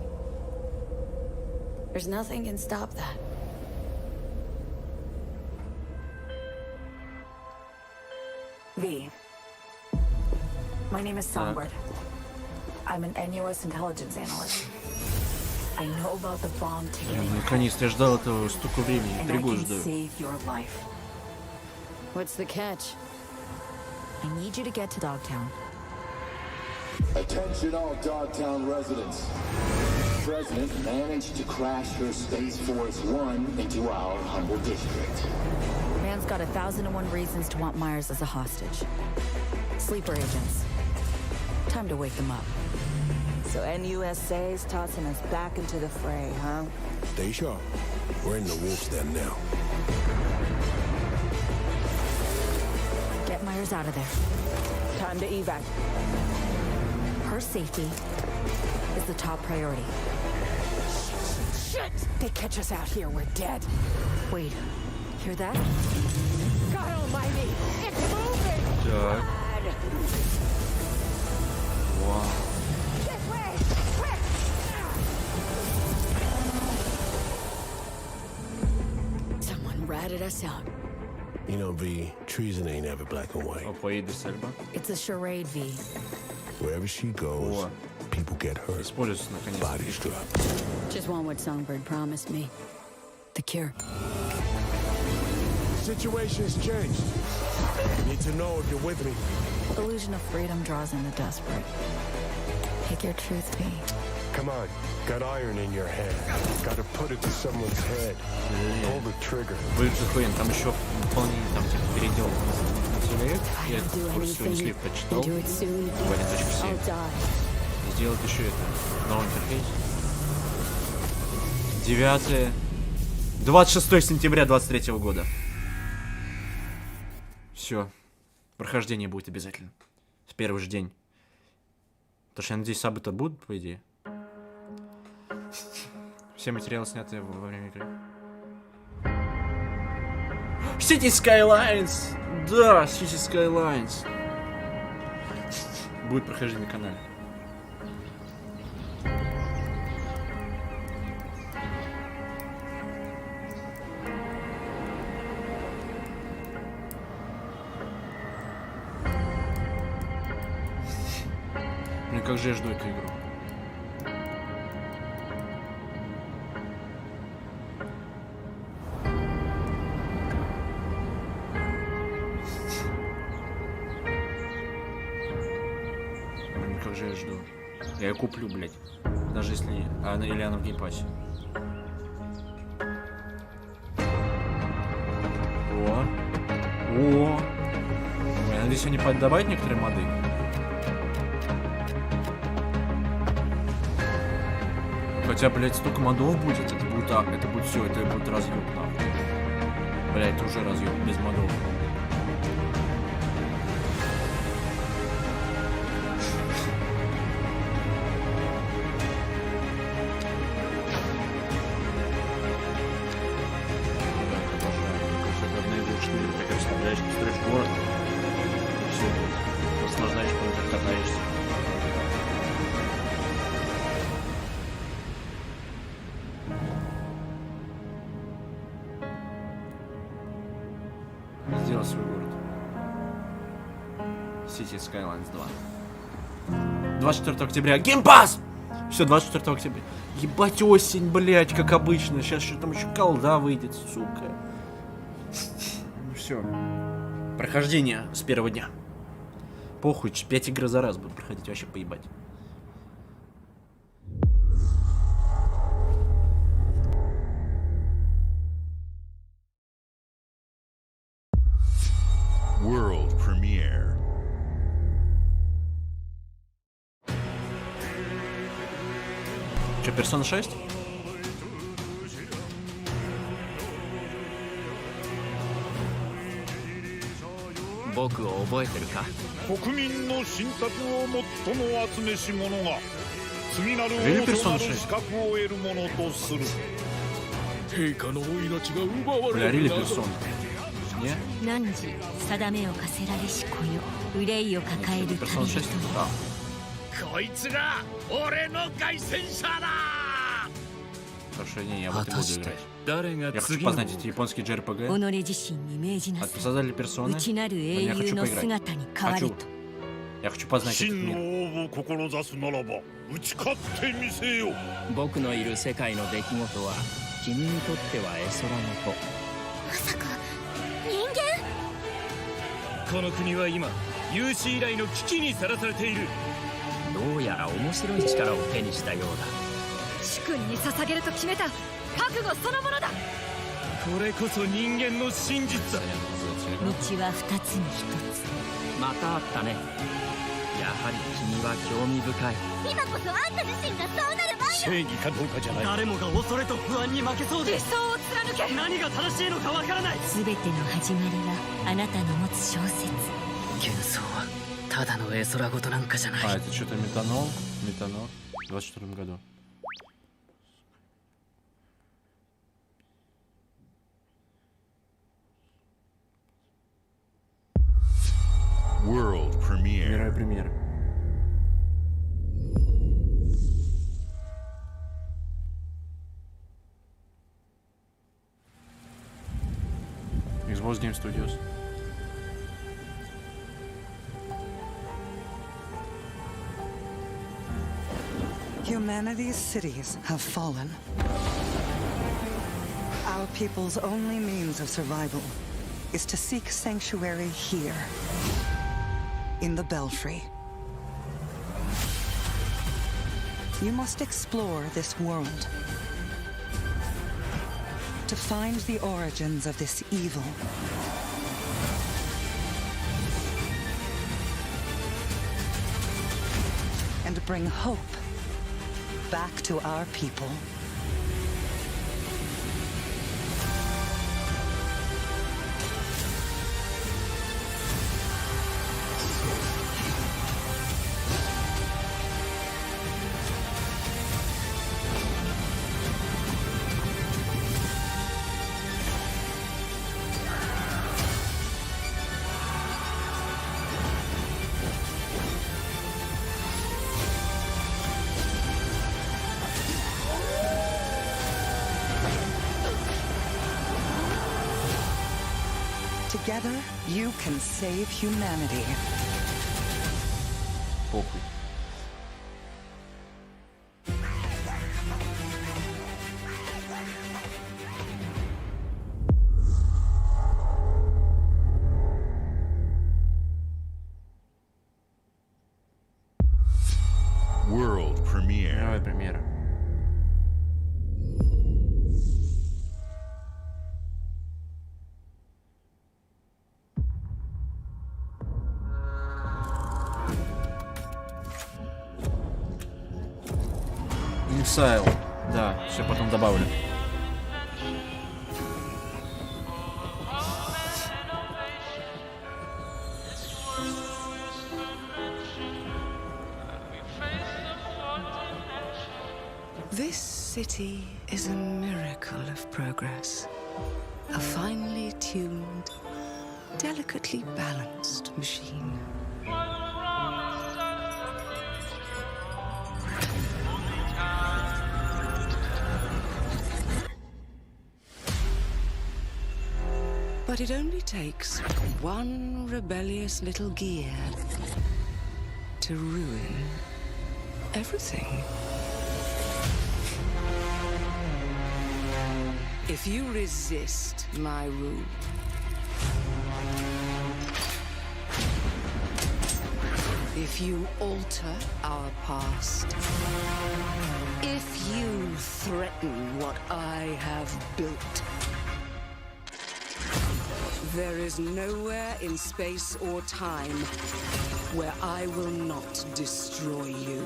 There's nothing can stop that. V. My name is Songbird. I'm an NUS intelligence analyst. I know about the bomb ticking. Наконец-то я ждал этого столько времени. 3 года ждаю. What's the catch? I need you to get to Dogtown. Attention all Dogtown residents. The President managed to crash your Space Force One into our humble district. Man's got 1,001 reasons to want Myers as a hostage. Sleeper agents. Time to wake them up. So NUSA's tossing us back into the fray, huh? Stay sharp. We're in the wolf's den now. Get Myers out of there. Time to evac. Her safety is the top priority. Shit! They catch us out here, we're dead. Wait, hear that? God almighty! It's moving! Так. Вау. This way! Quick! Someone ratted us out. You know, V, treason ain't ever black and white. It's a charade, V. Wherever she goes, people get hurt. Bodies drop. Just want what Songbird promised me. The cure. Situation's changed. Need to know if you're with me. Illusion of freedom draws in the desperate. Pick your truth, V. Come on, got iron in your hand. Gotta put it to someone's head. Pull the trigger. Выглядит охуенно. Там еще дополнение, там типа передел материалов. Я курс сегодня слив почитал. Ваня.7. Сделать еще это. Новый интерфейс. 26 сентября 23 года. Все. Прохождение будет обязательно. В первый же день. Потому что я надеюсь, сабы-то будут, по идее. Все материалы сняты во время игры. City Skylines! Да, City Skylines. Будет прохождение на канале. Блин, как же я жду эту игру. Как же я жду. Я ее куплю, блядь. Даже если... или она в геймпассе. О! Я надеюсь, они добавят некоторые моды. Хотя, блядь, столько модов будет. Это будет все. Это будет разъеб, нахуй. Блядь, это уже разъеб без модов. Сделал свой город. City Skylines 2. 24 октября. Геймпасс! Все, 24 октября. Ебать, осень, блять, как обычно. Сейчас что там еще колда выйдет, сука. Ну все. Прохождение с первого дня. Похуй, 5 игр за раз буду проходить, вообще поебать. premiere. Че, Persona 6? Бля, рели Persona. Не? Persona 6? Да. Хорошо, не, я в это буду играть. Я хочу познать эти японские JRPG. От создателей персоны. Я хочу поиграть. Хочу. Я хочу познать этот мир. А, это что-то метанол? Метанол. В 24 году. World premiere. Мировая премьера. Xbox Game Studios. Humanity's cities have fallen. Our people's only means of survival is to seek sanctuary here, in the Belfry. You must explore this world to find the origins of this evil. And bring hope back to our people. Together, you can save humanity. Похуй. World premiere. Мировая премьера. Инсайл. Да, все потом добавлю. This city is a miracle of progress. A finely tuned, delicately balanced machine. But it only takes one rebellious little gear to ruin everything. If you resist my rule, if you alter our past, if you threaten what I have built, There is nowhere in space or time where I will not destroy you.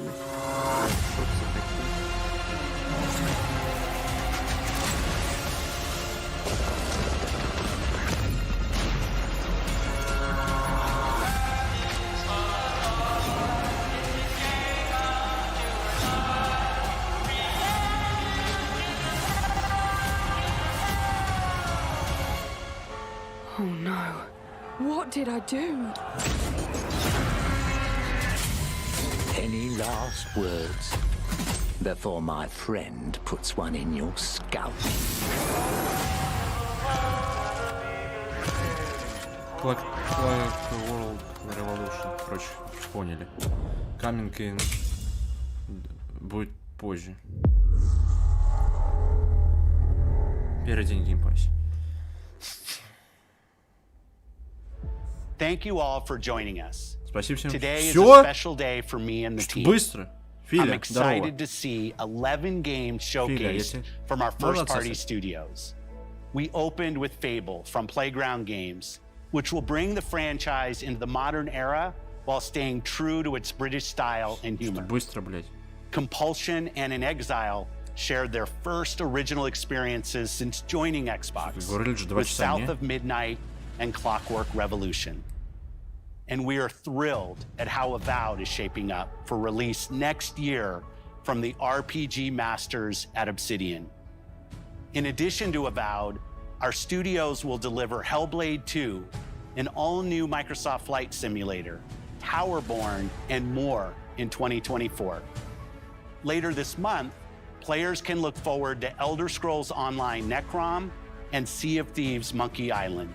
Oh no. What did I do? Any last words before my friend puts one in your scalp? World Revolution. Короче, поняли. Coming in будет позже. Первый день геймпасса. Thank you all for joining us. Спасибо всем. Today is Всё? a special day for me and the team. Быстро. Филя, I'm excited to see 11 games showcased from our first-party studios. We opened with Fable from Playground Games, which will bring the franchise into the modern era while staying true to its British style and humor. Быстро, блядь. Compulsion and In Exile shared their first original experiences since joining Xbox with South of Midnight and Clockwork Revolution. And we are thrilled at how Avowed is shaping up for release next year from the RPG masters at Obsidian. In addition to Avowed, our studios will deliver Hellblade 2, an all-new Microsoft Flight Simulator, Towerborn, and more in 2024. Later this month, players can look forward to Elder Scrolls Online Necrom and Sea of Thieves Monkey Island.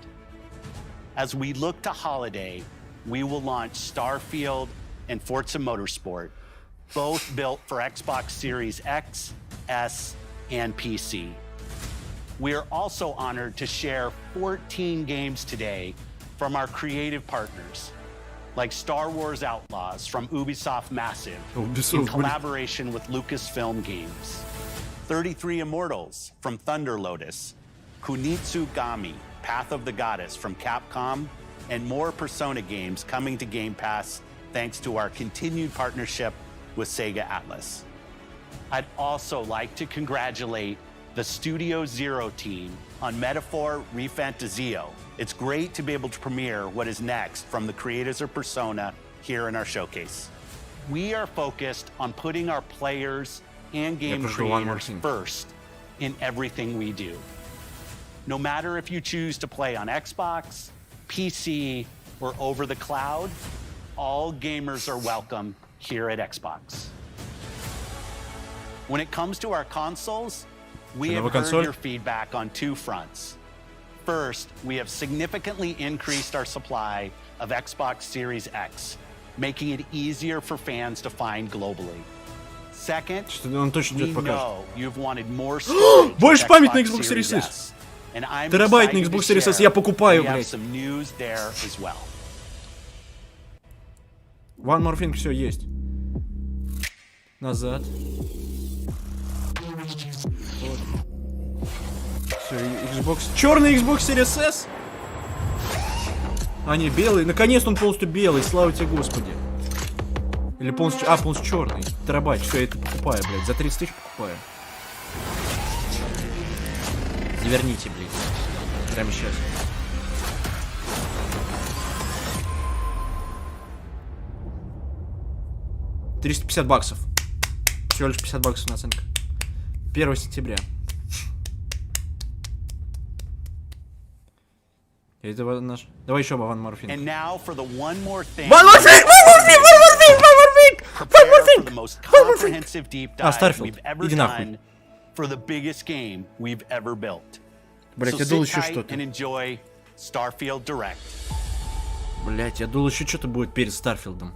As we look to holiday, we will launch Starfield and Forza Motorsport, both built for Xbox Series X, S, and PC. We are also honored to share 14 games today from our creative partners, like Star Wars Outlaws from Ubisoft Massive, in collaboration with Lucasfilm Games, 33 Immortals from Thunder Lotus, Kunitsu Gami, Path of the Goddess from Capcom, and more Persona games coming to Game Pass thanks to our continued partnership with Sega Atlas. I'd also like to congratulate the Studio Zero team on Metaphor Refantazio. It's great to be able to premiere what is next from the creators of Persona here in our showcase. We are focused on putting our players and game creators first in everything we do. No matter if you choose to play on Xbox, PC, or over the cloud, all gamers are welcome here at Xbox. When it comes to our consoles, we have heard your feedback on two fronts. First, we have significantly increased our supply of Xbox Series X, making it easier for fans to find globally. Second, we know you've wanted more storage. Больше памяти на Xbox Series S. Терабайт на Xbox Series S я покупаю, блядь. One more thing, все есть. Назад. Вот. Все, Xbox. Черный Xbox Series S. А не белый. Наконец-то он полностью белый. Слава тебе, Господи. Или полностью. А, полностью черный. Терабайт. Все, я это покупаю, блядь. За 30 тысяч покупаю. Заверните, блядь. Прямо сейчас. $350. Всего лишь $50 наценка. 1 сентября. Это наш. Давай еще one more thing. And now for the one more thing. One more thing! One more thing! One more thing! One more thing! One more thing! For the most comprehensive deep dive we've ever done for the biggest game we've ever built. Блять, я думал еще что-то. And enjoy Starfield Direct. Блять, я думал еще что-то будет перед Старфилдом.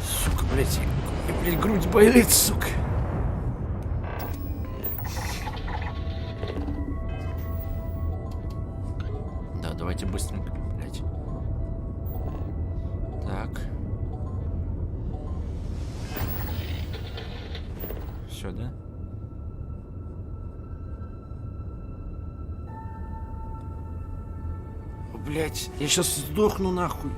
Сука, блять, блять, грудь болит, сука. Да, давайте быстренько, блять. Так. Все, да? Блять, я сейчас сдохну нахуй.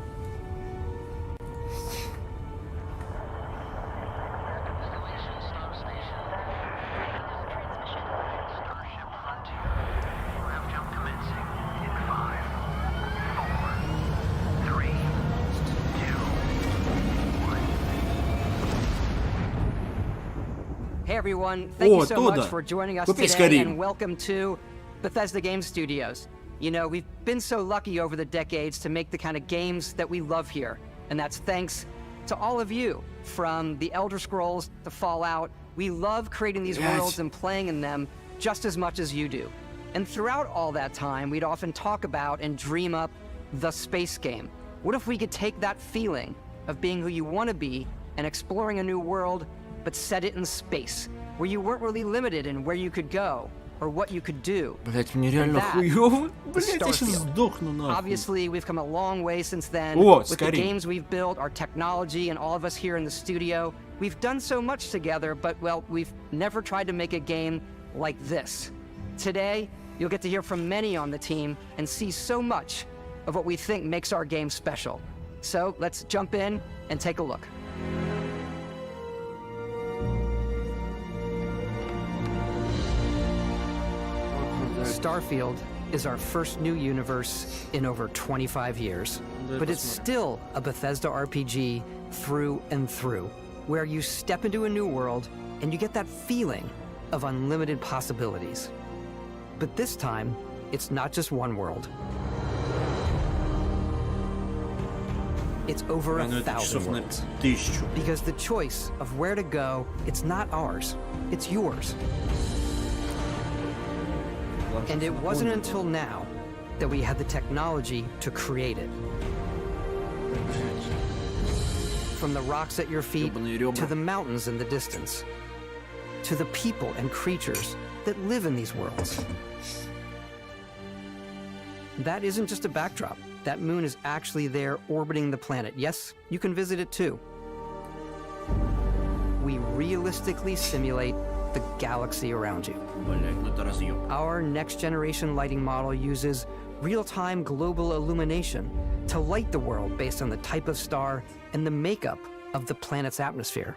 Hey everyone, thank you so much for joining us today and welcome to Bethesda Game Studios. You know, we've been so lucky over the decades to make the kind of games that we love here. And that's thanks to all of you, from the Elder Scrolls to Fallout. We love creating these worlds and playing in them just as much as you do. And throughout all that time, we'd often talk about and dream up the space game. What if we could take that feeling of being who you want to be and exploring a new world, but set it in space, where you weren't really limited in where you could go or what you could do. Блять, мне реально хуёво. Блять, я сейчас сдохну нахуй. Obviously, we've come a long way since then. With the games we've built, our technology, and all of us here in the studio. We've done so much together, but, well, we've never tried to make a game like this. Today, you'll get to hear from many on the team and see so much of what we think makes our game special. So, let's jump in and take a look. Starfield is our first new universe in over 25 years. But it's still a Bethesda RPG through and through, where you step into a new world and you get that feeling of unlimited possibilities. But this time, it's not just one world. It's over 1,000 worlds. Because the choice of where to go, it's not ours, it's yours. And it wasn't until now that we had the technology to create it. From the rocks at your feet, to the mountains in the distance, to the people and creatures that live in these worlds. That isn't just a backdrop. That moon is actually there orbiting the planet. Yes, you can visit it too. We realistically simulate the galaxy around you. Our next-generation lighting model uses real-time global illumination to light the world based on the type of star and the makeup of the planet's atmosphere.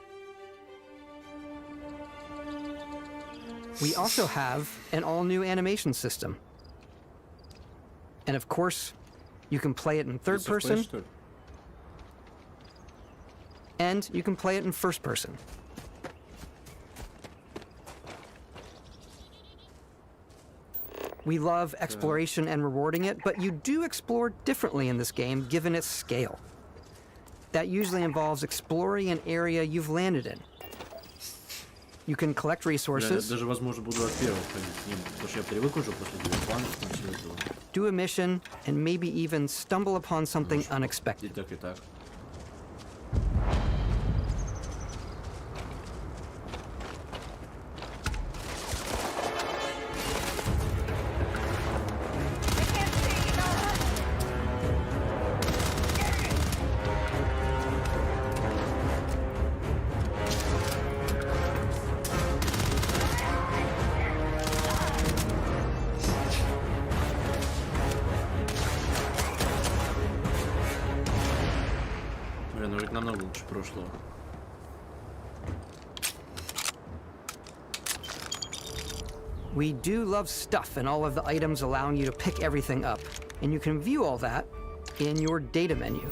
We also have an all-new animation system. And of course, you can play it in third person, and you can play it in first person. We love exploration and rewarding it, but you do explore differently in this game given its scale. That usually involves exploring an area you've landed in. You can collect resources, do a mission, and maybe even stumble upon something unexpected. Намного лучше прошлого. We do love stuff and all of the items allowing you to pick everything up, and you can view all that in your data menu.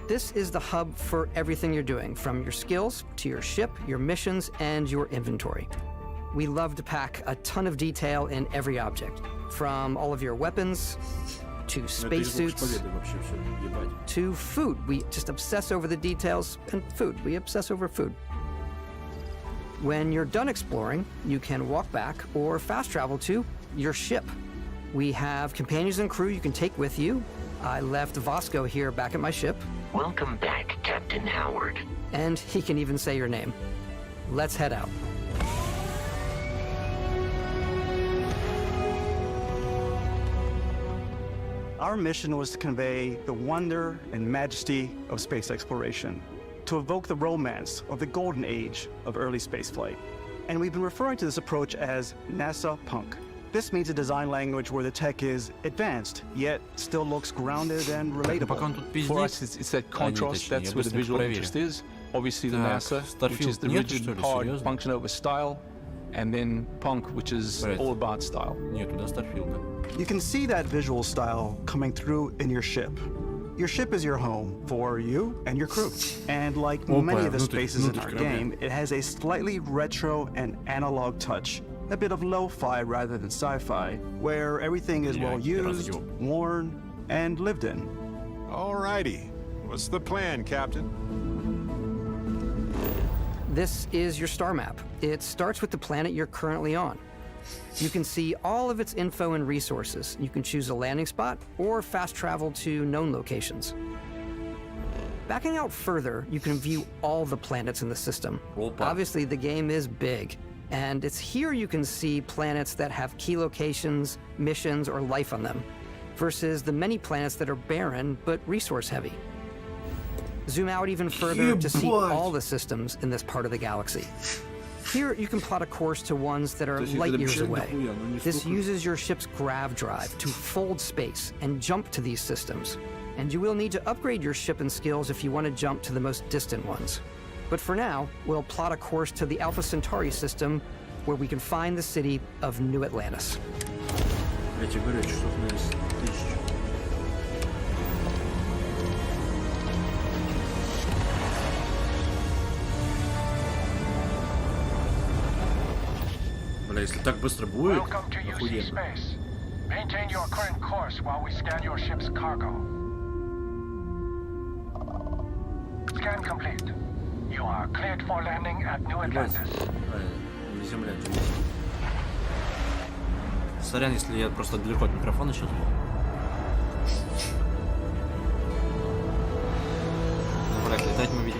This is the hub for everything you're doing, from your skills to your ship, your missions, and your inventory. We love to pack a ton of detail in every object, from all of your weapons to spacesuits, to food. We just obsess over the details, and food. We obsess over food. When you're done exploring, you can walk back or fast travel to your ship. We have companions and crew you can take with you. I left Vasco here back at my ship. Welcome back, Captain Howard. And he can even say your name. Let's head out. Our mission was to convey the wonder and majesty of space exploration, to evoke the romance of the golden age of early spaceflight. And we've been referring to this approach as NASA Punk. This means a design language where the tech is advanced, yet still looks grounded and relatable. For us, it's that contrast, that's where the visual interest is. Obviously the NASA, which is the rigid, hard, function over style, and then punk, which is all about style. You can see that visual style coming through in your ship. Your ship is your home for you and your crew. And like many of the spaces in our game, it has a slightly retro and analog touch. A bit of lo-fi rather than sci-fi, where everything is well used, worn, and lived in. Alrighty. What's the plan, Captain? This is your star map. It starts with the planet you're currently on. You can see all of its info and resources. You can choose a landing spot or fast travel to known locations. Backing out further, you can view all the planets in the system. Obviously, the game is big, and it's here you can see planets that have key locations, missions, or life on them, versus the many planets that are barren but resource-heavy. Zoom out even further to see all the systems in this part of the galaxy. Here, you can plot a course to ones that are light years away. This uses your ship's grav drive to fold space and jump to these systems. And you will need to upgrade your ship and skills if you want to jump to the most distant ones. But for now, we'll plot a course to the Alpha Centauri system, where we can find the city of New Atlantis. Если так быстро будет, Welcome to UC space. Maintain your current course while we scan your ship's cargo. Scan complete. You are cleared for landing at New Atlantis. Сорян, если я просто далеко от микрофона сейчас.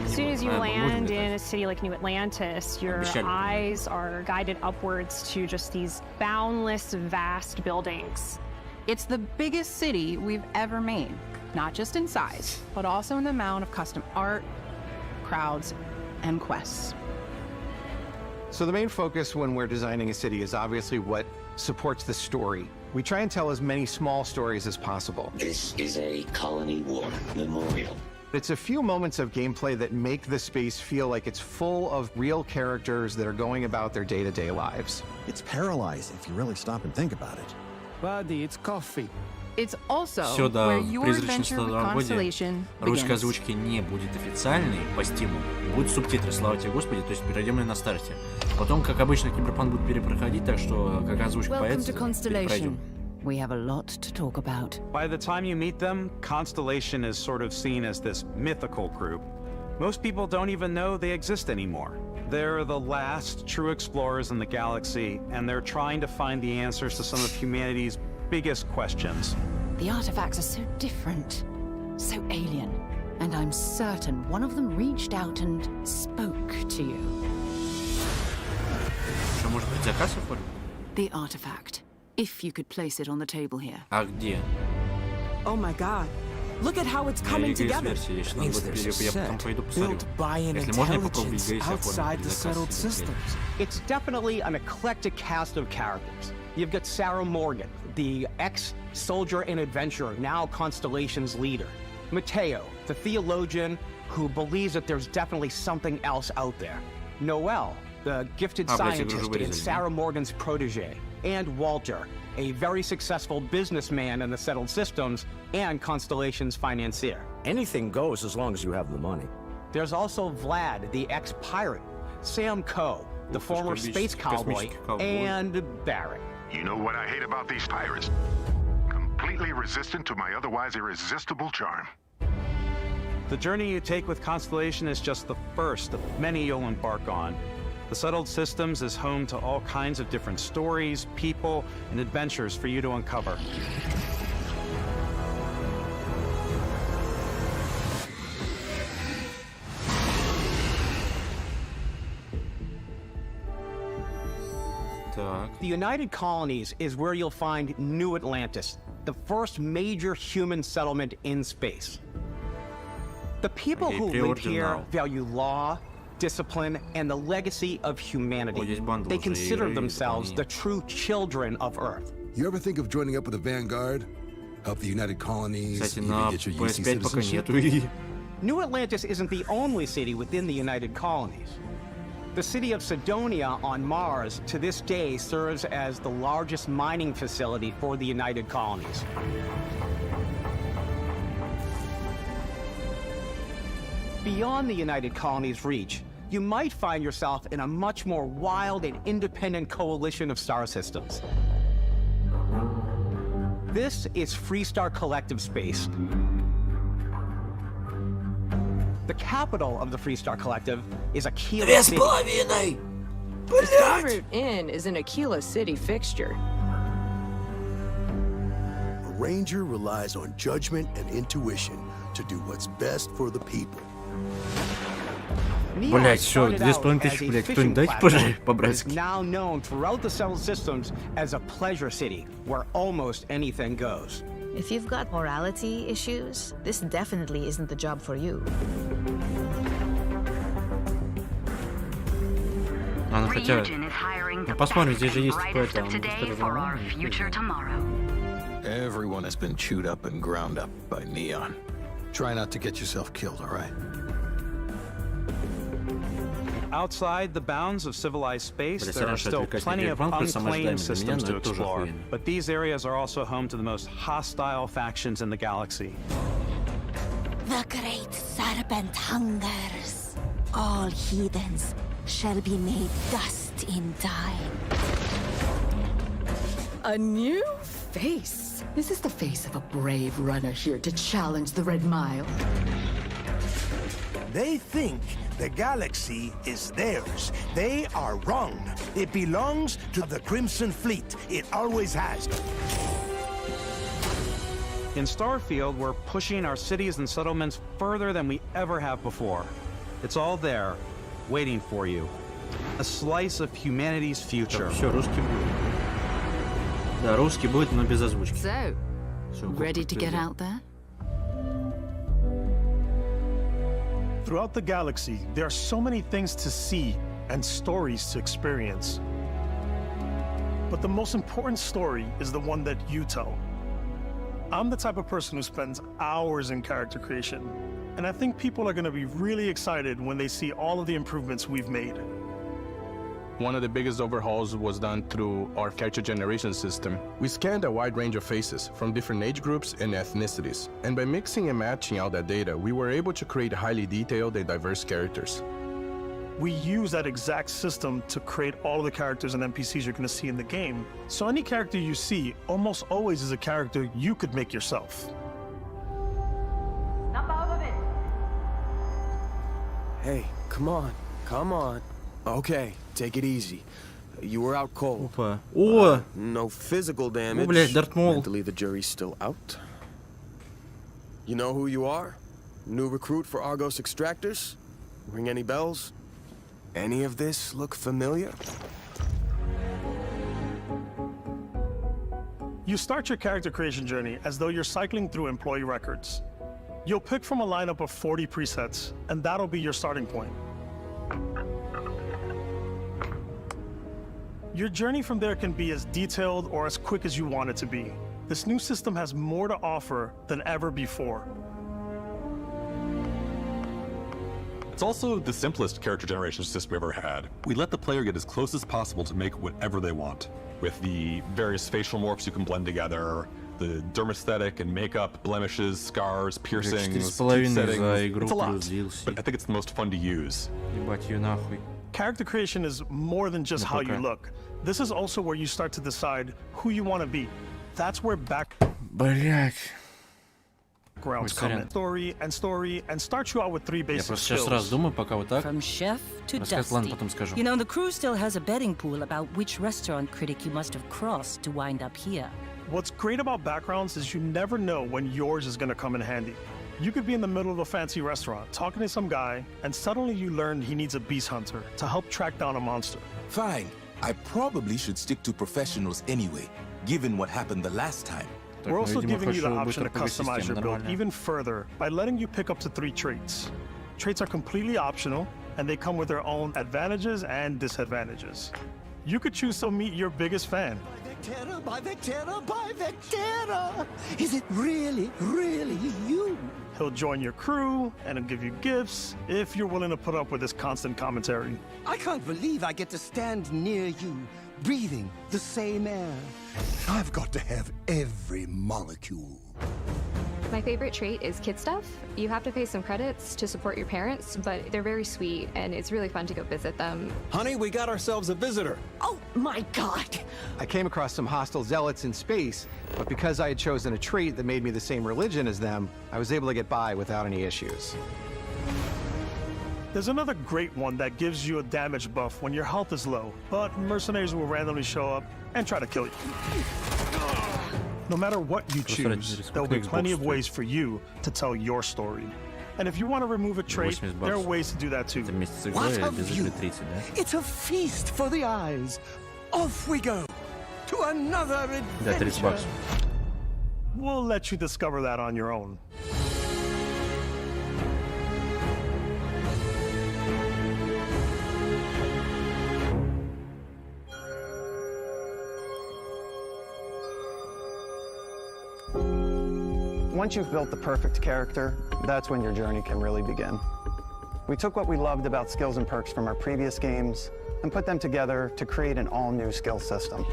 As soon as you land in a city like New Atlantis, your eyes are guided upwards to just these boundless, vast buildings. It's the biggest city we've ever made, not just in size, but also in the amount of custom art, crowds, and quests. So the main focus when we're designing a city is obviously what supports the story. We try and tell as many small stories as possible. This is a colony war memorial. It's a few moments of gameplay that make the space feel like it's full of real characters that are going about their day-to-day lives. It's paralyzing if you really stop and think about it. Buddy, it's coffee. It's also Все, да, where в your призрачном adventure with Constellation русской begins. озвучки не будет официальной по Steam. Будут субтитры, слава тебе Господи, то есть перейдем на старте. Потом, как обычно, Киберпанк будет перепроходить, так что как озвучка появится, перепройдем. We have a lot to talk about. By the time you meet them, Constellation is sort of seen as this mythical group. Most people don't even know they exist anymore. They're the last true explorers in the galaxy, and they're trying to find the answers to some of humanity's biggest questions. The artifacts are so different, so alien, and I'm certain one of them reached out and spoke to you. Что, может быть, заказ оформим? The artifact. If you could place it on the table here. А где? Oh my God. Look at how it's coming together. It means there's a set built by an intelligence outside the settled systems. It's definitely an eclectic cast of characters. You've got Sarah Morgan, the ex-soldier and adventurer, now Constellation's leader. Mateo, the theologian who believes that there's definitely something else out there. Noel, the gifted scientist and Sarah Morgan's protege. And Walter, a very successful businessman in the settled systems and Constellation's financier. Anything goes as long as you have the money. There's also Vlad, the ex-pirate, Sam Coe, the former space cowboy, and Barrett. You know what I hate about these pirates? Completely resistant to my otherwise irresistible charm. The journey you take with Constellation is just the first of many you'll embark on. The Settled Systems is home to all kinds of different stories, people, and adventures for you to uncover. The United Colonies is where you'll find New Atlantis, the first major human settlement in space. The people who live here value law, discipline, and the legacy of humanity. They consider themselves the true children of Earth. You ever think of joining up with the Vanguard? Help the United Colonies, even get your UC citizenship? New Atlantis isn't the only city within the United Colonies. The city of Sidonia on Mars to this day serves as the largest mining facility for the United Colonies. Beyond the United Colonies' reach, you might find yourself in a much more wild and independent coalition of star systems. This is Freestar Collective Space. The capital of the Freestar Collective is Aquila City. The Star Route Inn is an Aquila City fixture. A ranger relies on judgment and intuition to do what's best for the people. Блять, все, 2500, блять, кто-нибудь дайте по-братски. It's now known throughout the Settled Systems as a pleasure city where almost anything goes. If you've got morality issues, this definitely isn't the job for you. Ну хотя, посмотрим, здесь же есть какой-то Everyone has been chewed up and ground up by Neon. Try not to get yourself killed, all right? Outside the bounds of civilized space, there are still plenty of unclaimed systems to explore. But these areas are also home to the most hostile factions in the galaxy. The great serpent hungers. All heathens shall be made dust in time. A new face. Is this the face of a brave runner here to challenge the Red Mile? They think the galaxy is theirs. They are wrong. It belongs to the Crimson Fleet. It always has. In Starfield, we're pushing our cities and settlements further than we ever have before. It's all there, waiting for you. A slice of humanity's future. Все, русский будет. Да, русский будет, но без озвучки. So, ready to get out there? Throughout the galaxy, there are so many things to see and stories to experience. But the most important story is the one that you tell. I'm the type of person who spends hours in character creation, and I think people are going to be really excited when they see all of the improvements we've made. One of the biggest overhauls was done through our character generation system. We scanned a wide range of faces from different age groups and ethnicities, and by mixing and matching all that data, we were able to create highly detailed and diverse characters. We use that exact system to create all of the characters and NPCs you're going to see in the game. So any character you see almost always is a character you could make yourself. Hey, come on, come on. Okay, take it easy. You were out cold. No physical damage. Mentally, the jury's still out. You know who you are? New recruit for Argos Extractors? Ring any bells? Any of this look familiar? You start your character creation journey as though you're cycling through employee records. You'll pick from a lineup of 40 presets, and that'll be your starting point. Your journey from there can be as detailed or as quick as you want it to be. This new system has more to offer than ever before. It's also the simplest character generation system we've ever had. We let the player get as close as possible to make whatever they want. With the various facial morphs you can blend together, the dermesthetic and makeup, blemishes, scars, piercings, teeth settings. It's a lot, but I think it's the most fun to use. Character creation is more than just how you look. This is also where you start to decide who you want to be. That's where backgrounds come in. Story and start you out with 3 basic skills. From chef to dusty. You know, the crew still has a betting pool about which restaurant critic you must have crossed to wind up here. What's great about backgrounds is you never know when yours is going to come in handy. You could be in the middle of a fancy restaurant talking to some guy, and suddenly you learn he needs a beast hunter to help track down a monster. Fine. I probably should stick to professionals anyway, given what happened the last time. We're also giving you the option to customize your build even further by letting you pick up to 3 traits. Traits are completely optional, and they come with their own advantages and disadvantages. You could choose to meet your biggest fan. By Vectera! Is it really, really you? He'll join your crew and he'll give you gifts if you're willing to put up with his constant commentary. I can't believe I get to stand near you, breathing the same air. I've got to have every molecule. My favorite trait is kid stuff. You have to pay some credits to support your parents, but they're very sweet, and it's really fun to go visit them. Honey, we got ourselves a visitor. Oh, my God! I came across some hostile zealots in space, but because I had chosen a trait that made me the same religion as them, I was able to get by without any issues. There's another great one that gives you a damage buff when your health is low, but mercenaries will randomly show up and try to kill you. No matter what you choose, there will be plenty of ways for you to tell your story. And if you want to remove a trait, there are ways to do that too. What a view! It's a feast for the eyes. Off we go to another adventure. We'll let you discover that on your own. Once you've built the perfect character, that's when your journey can really begin. We took what we loved about skills and perks from our previous games and put them together to create an all-new skill system.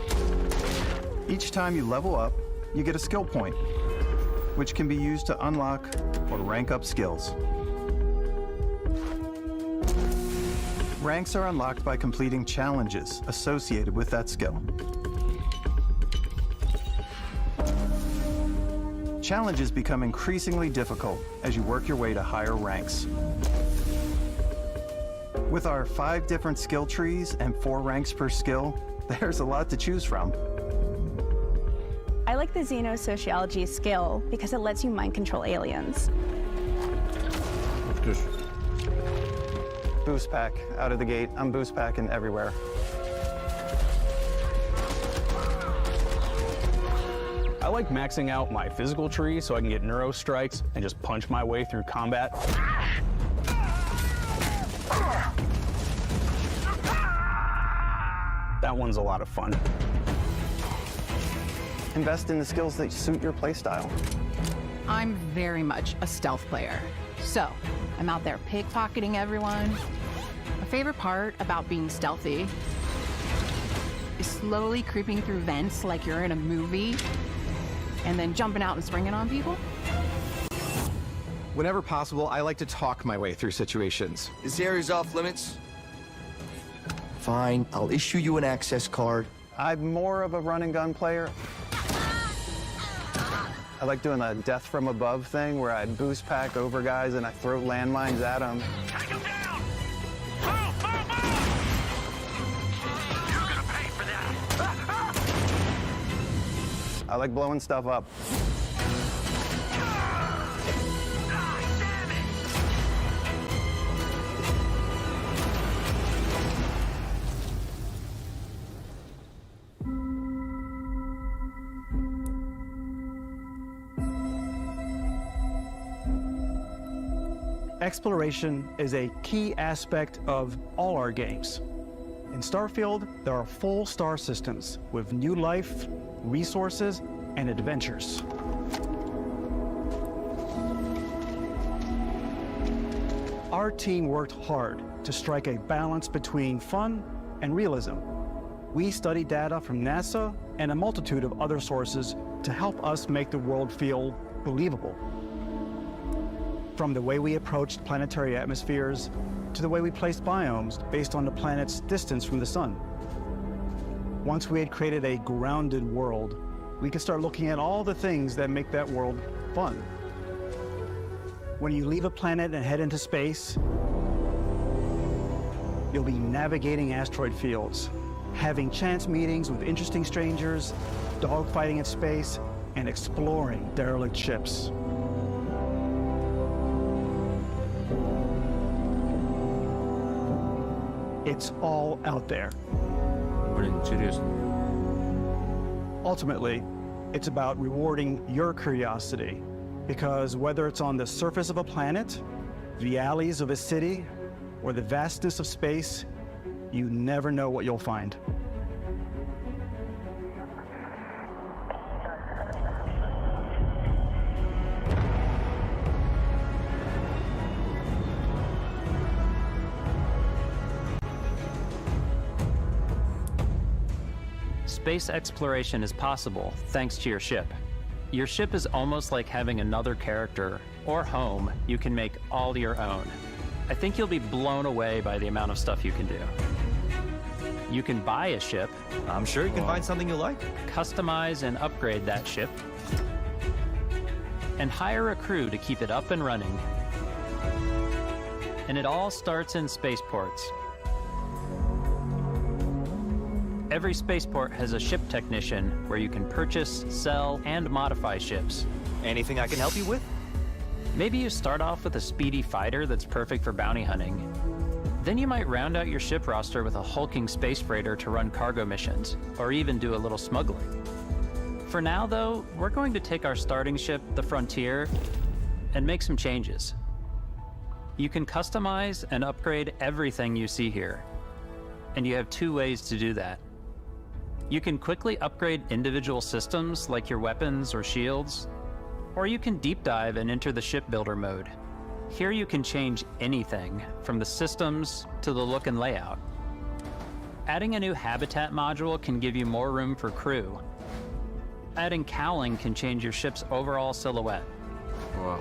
Each time you level up, you get a skill point, which can be used to unlock or rank up skills. Ranks are unlocked by completing challenges associated with that skill. Challenges become increasingly difficult as you work your way to higher ranks. With our 5 different skill trees and 4 ranks per skill, there's a lot to choose from. I like the Xenosociology skill because it lets you mind control aliens. Boost pack out of the gate. I'm boost packing everywhere. I like maxing out my physical tree so I can get neuro strikes and just punch my way through combat. That one's a lot of fun. Invest in the skills that suit your playstyle. I'm very much a stealth player. So, I'm out there pickpocketing everyone. My favorite part about being stealthy is slowly creeping through vents like you're in a movie and then jumping out and springing on people. Whenever possible, I like to talk my way through situations. This area's off limits. Fine, I'll issue you an access card. I'm more of a run and gun player. I like doing a death from above thing where I boost pack over guys and I throw landmines at them. Take him down! Move, move, move! You're gonna pay for that! I like blowing stuff up. Exploration is a key aspect of all our games. In Starfield, there are full star systems with new life, resources, and adventures. Our team worked hard to strike a balance between fun and realism. We studied data from NASA and a multitude of other sources to help us make the world feel believable. From the way we approached planetary atmospheres to the way we placed biomes based on the planet's distance from the sun. Once we had created a grounded world, we could start looking at all the things that make that world fun. When you leave a planet and head into space, you'll be navigating asteroid fields, having chance meetings with interesting strangers, dogfighting in space, and exploring derelict ships. It's all out there. Ultimately, it's about rewarding your curiosity, because whether it's on the surface of a planet, the alleys of a city, or the vastness of space, you never know what you'll find. Space exploration is possible thanks to your ship. Your ship is almost like having another character or home you can make all your own. I think you'll be blown away by the amount of stuff you can do. You can buy a ship. I'm sure you can find something you like. Customize and upgrade that ship. And hire a crew to keep it up and running. And it all starts in spaceports. Every spaceport has a ship technician where you can purchase, sell, and modify ships. Anything I can help you with? Maybe you start off with a speedy fighter that's perfect for bounty hunting. Then you might round out your ship roster with a hulking space freighter to run cargo missions, or even do a little smuggling. For now, though, we're going to take our starting ship, the Frontier, and make some changes. You can customize and upgrade everything you see here, and you have two ways to do that. You can quickly upgrade individual systems like your weapons or shields, or you can deep dive and enter the shipbuilder mode. Here you can change anything from the systems to the look and layout. Adding a new habitat module can give you more room for crew. Adding cowling can change your ship's overall silhouette. Wow.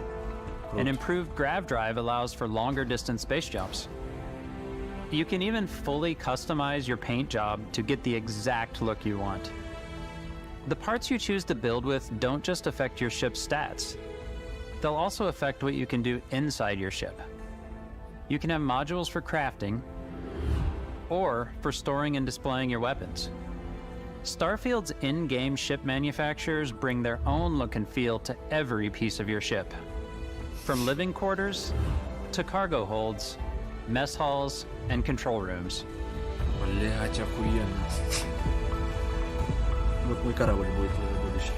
Cool. An improved grav drive allows for longer distance space jumps. You can even fully customize your paint job to get the exact look you want. The parts you choose to build with don't just affect your ship's stats. They'll also affect what you can do inside your ship. You can have modules for crafting or for storing and displaying your weapons. Starfield's in-game ship manufacturers bring their own look and feel to every piece of your ship. From living quarters to cargo holds, mess halls, and control rooms. Блять, охуенно. Вот мой корабль будет будущий.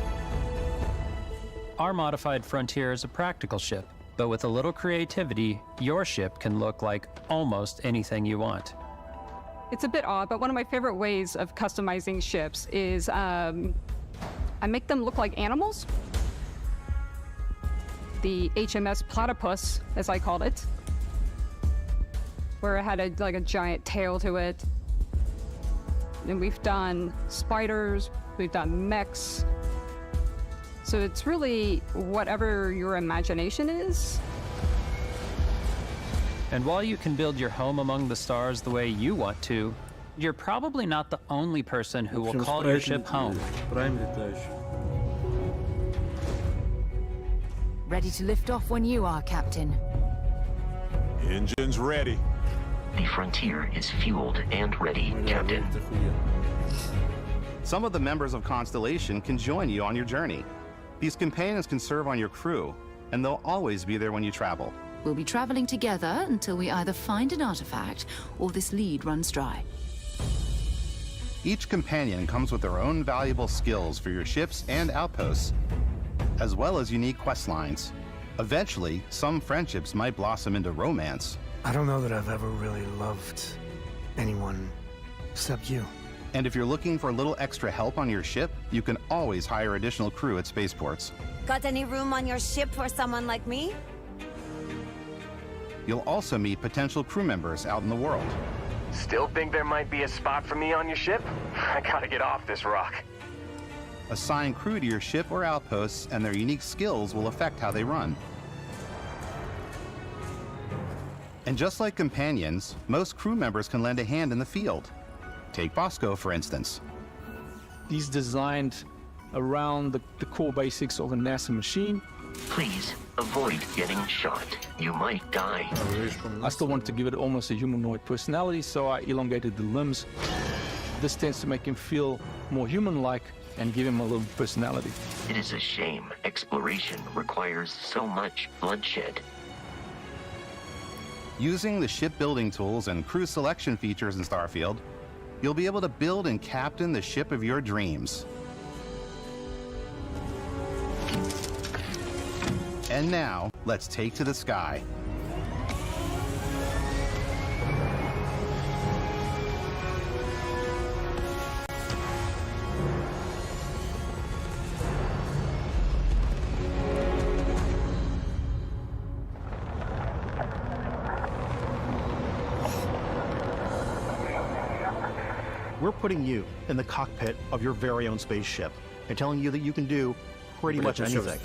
Our modified Frontier is a practical ship, but with a little creativity, your ship can look like almost anything you want. It's a bit odd, but one of my favorite ways of customizing ships is I make them look like animals. The HMS Platypus, as I called it, where it had a giant tail to it. And we've done spiders, we've done mechs. So it's really whatever your imagination is. And while you can build your home among the stars the way you want to, you're probably not the only person who will call your ship home. Ready to lift off when you are, Captain. Engines ready. The Frontier is fueled and ready, Captain. Some of the members of Constellation can join you on your journey. These companions can serve on your crew, and they'll always be there when you travel. We'll be traveling together until we either find an artifact or this lead runs dry. Each companion comes with their own valuable skills for your ships and outposts, as well as unique quest lines. Eventually, some friendships might blossom into romance. I don't know that I've ever really loved anyone except you. And if you're looking for a little extra help on your ship, you can always hire additional crew at spaceports. Got any room on your ship for someone like me? You'll also meet potential crew members out in the world. Still think there might be a spot for me on your ship? I gotta get off this rock. Assign crew to your ship or outposts, and their unique skills will affect how they run. And just like companions, most crew members can lend a hand in the field. Take Bosco, for instance. He's designed around the core basics of a NASA machine. Please avoid getting shot. You might die. I still wanted to give it almost a humanoid personality, so I elongated the limbs. This tends to make him feel more human-like and give him a little personality. It is a shame exploration requires so much bloodshed. Using the shipbuilding tools and crew selection features in Starfield, you'll be able to build and captain the ship of your dreams. And now, let's take to the sky. We're putting you in the cockpit of your very own spaceship and telling you that you can do pretty much anything.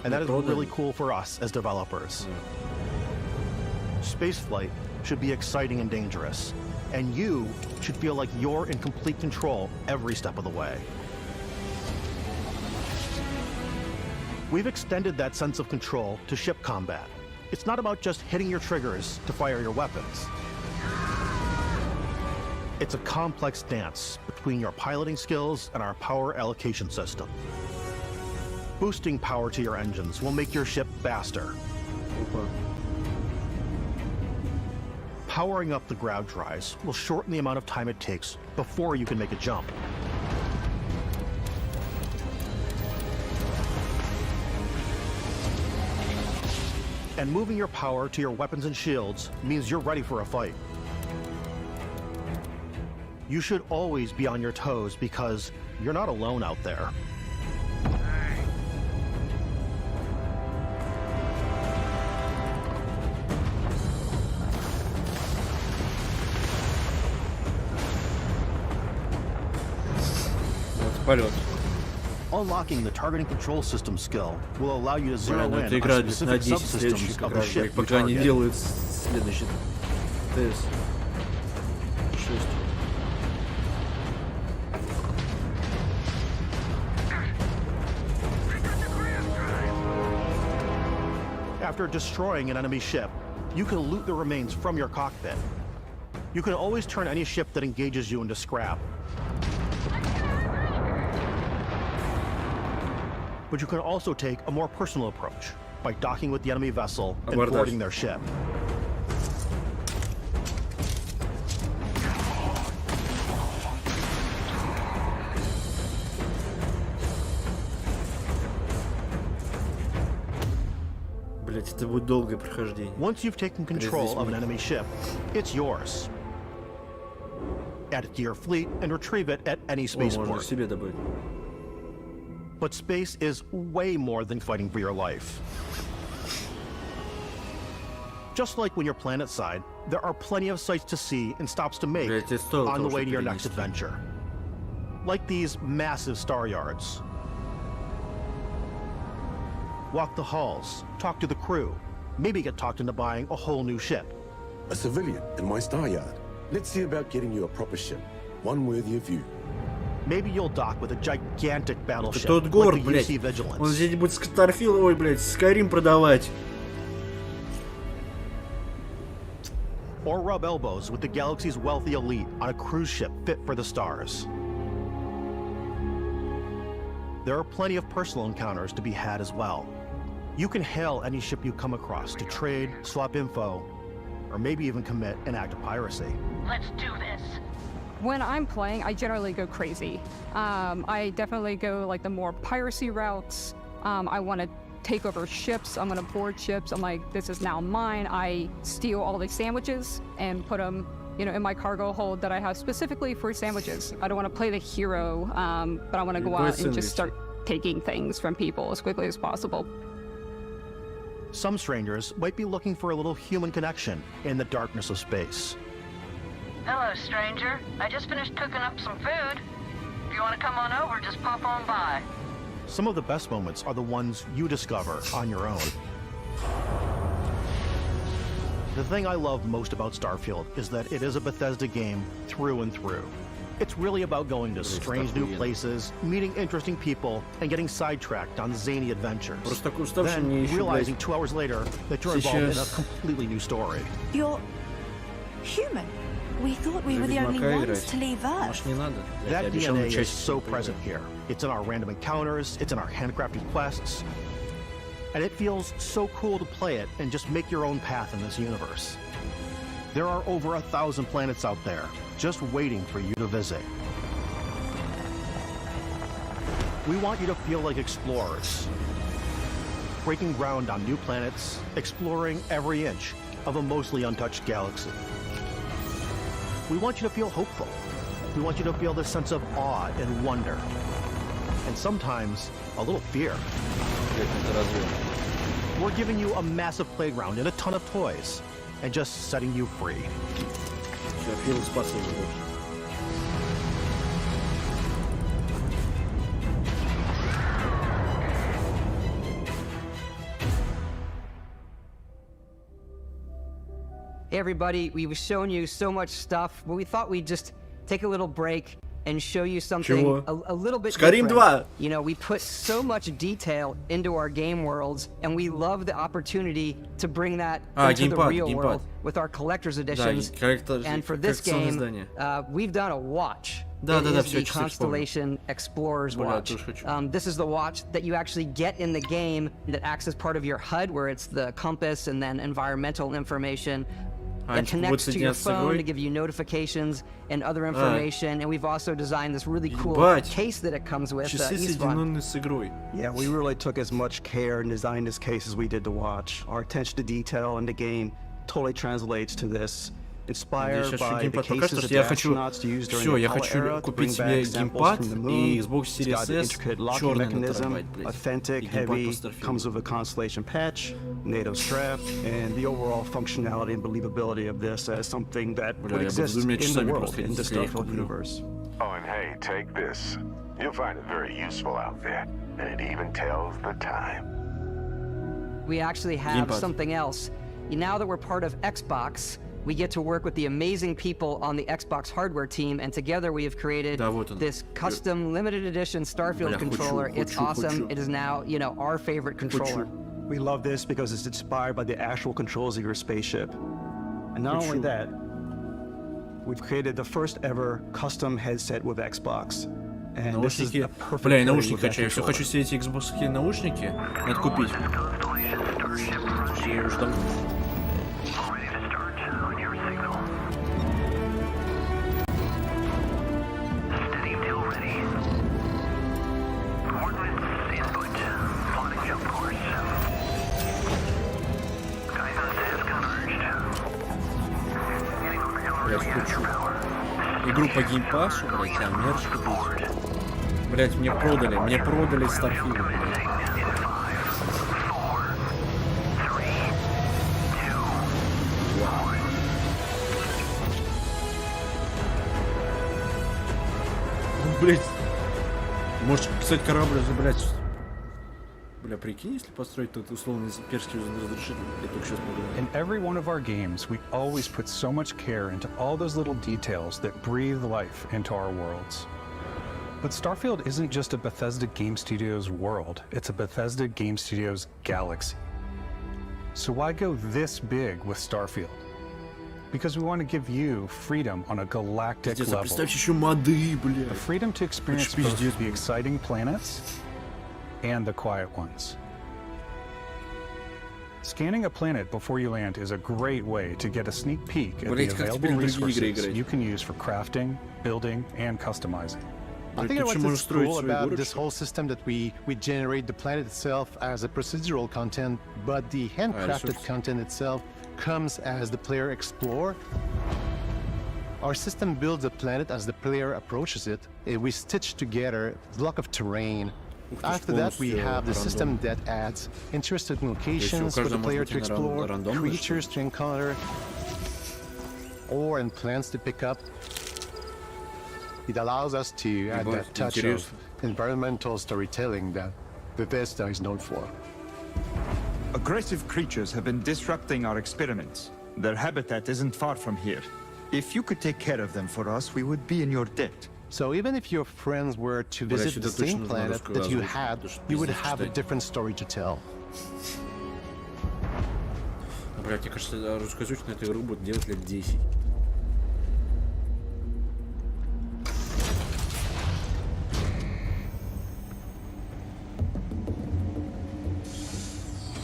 And that is really cool for us as developers. Spaceflight should be exciting and dangerous, and you should feel like you're in complete control every step of the way. We've extended that sense of control to ship combat. It's not about just hitting your triggers to fire your weapons. It's a complex dance between your piloting skills and our power allocation system. Boosting power to your engines will make your ship faster. Powering up the grav drives will shorten the amount of time it takes before you can make a jump. And moving your power to your weapons and shields means you're ready for a fight. You should always be on your toes because you're not alone out there. Unlocking the targeting control system skill will allow you to zero in on specific subsystems of the ship you target. After destroying an enemy ship, you can loot the remains from your cockpit. You can always turn any ship that engages you into scrap. But you can also take a more personal approach by docking with the enemy vessel and boarding their ship. Это будет долгое прохождение. Once you've taken control of an enemy ship, it's yours. Add it to your fleet and retrieve it at any spaceport. But space is way more than fighting for your life. Just like when you're planetside, there are plenty of sights to see and stops to make on the way to your next adventure. Like these massive star yards. Walk the halls, talk to the crew, maybe get talked into buying a whole new ship. A civilian in my star yard. Let's see about getting you a proper ship, one worthy of you. Maybe you'll dock with a gigantic battleship Тот город, like the блядь, UC Vigilance. он здесь будет Starfield, ой, блядь, Skyrim продавать. Or rub elbows with the galaxy's wealthy elite on a cruise ship fit for the stars. There are plenty of personal encounters to be had as well. You can hail any ship you come across to trade, swap info, or maybe even commit an act of piracy. Let's do this. When I'm playing, I generally go crazy. I definitely go like the more piracy routes. I want to take over ships. I'm going to board ships. I'm like, this is now mine. I steal all the sandwiches and put them, you know, in my cargo hold that I have specifically for sandwiches. I don't want to play the hero, but I want to go out and just start taking things from people as quickly as possible. Some strangers might be looking for a little human connection in the darkness of space. Hello, stranger. I just finished cooking up some food. If you want to come on over, just pop on by. Some of the best moments are the ones you discover on your own. The thing I love most about Starfield is that it is a Bethesda game through and through. It's really about going to strange new places, meeting interesting people, and getting sidetracked on zany adventures. Then realizing 2 hours later that you're involved in a completely new story. You're human. We thought we were the only ones to leave Earth. That DNA is so present here. It's in our random encounters, it's in our handcrafted quests, and it feels so cool to play it and just make your own path in this universe. There are over 1,000 planets out there, just waiting for you to visit. We want you to feel like explorers, breaking ground on new planets, exploring every inch of a mostly untouched galaxy. We want you to feel hopeful. We want you to feel this sense of awe and wonder, and sometimes a little fear. We're giving you a massive playground and a ton of toys, and just setting you free. Hey everybody, we've shown you so much stuff, but we thought we'd just take a little break and show you something a little bit different. You know, we put so much detail into our game worlds, and we love the opportunity to bring that into the real world with our collector's editions. And for this game, we've done a watch. It is the Constellation Explorer's watch. This is the watch that you actually get in the game that acts as part of your HUD, where it's the compass and then environmental information. That connects to your phone to give you notifications and other information, and we've also designed this really cool case that it comes with. Yeah, we really took as much care and designed this case as we did the watch. Our attention to detail in the game totally translates to this. Inspired by the cases that the astronauts used during the Apollo era to bring back samples from the moon. It's got an intricate locking mechanism, authentic, heavy, comes with a Constellation patch, NATO strap, and the overall functionality and believability of this as something that would exist in the world, in the Starfield universe. Oh, and hey, take this. You'll find it very useful out there, and it even tells the time. We actually have something else. Now that we're part of Xbox, we get to work with the amazing people on the Xbox hardware team, and together we have created this custom limited edition Starfield controller. It's awesome. It is now, you know, our favorite controller. We love this because it's inspired by the actual controls of your spaceship. And not only that, we've created the first ever custom headset with Xbox. And this is the perfect Бля, я наушники хочу. Я все хочу себе эти Xbox-ские наушники. Надо купить. Игру по геймпасу, блять, а мерч купить. Блять, мне продали Starfield, блять. Блять. Может, кстати, корабль забрать. Бля, прикинь, если построить тут условный перский разрешитель, я только сейчас могу. In every one of our games, we always put so much care into all those little details that breathe life into our worlds. But Starfield isn't just a Bethesda Game Studios world, it's a Bethesda Game Studios galaxy. So why go this big with Starfield? Because we want to give you freedom on a galactic level. The freedom to experience both the exciting planets and the quiet ones. Scanning a planet before you land is a great way to get a sneak peek at the available resources you can use for crafting, building, and customizing. I think what's cool about this whole system that we generate the planet itself as a procedural content, but the handcrafted content itself comes as the player explore. Our system builds the planet as the player approaches it. We stitch together a block of terrain. After that, we have the system that adds interesting locations for the player to explore, creatures to encounter, ore and plants to pick up. It allows us to add that touch of environmental storytelling that Bethesda is known for. Aggressive creatures have been disrupting our experiments. Their habitat isn't far from here. If you could take care of them for us, we would be in your debt. So even if your friends were to visit the same planet that you had, you would have a different story to tell. Блять, мне кажется, русскоязычную эту игру будут делать лет 10.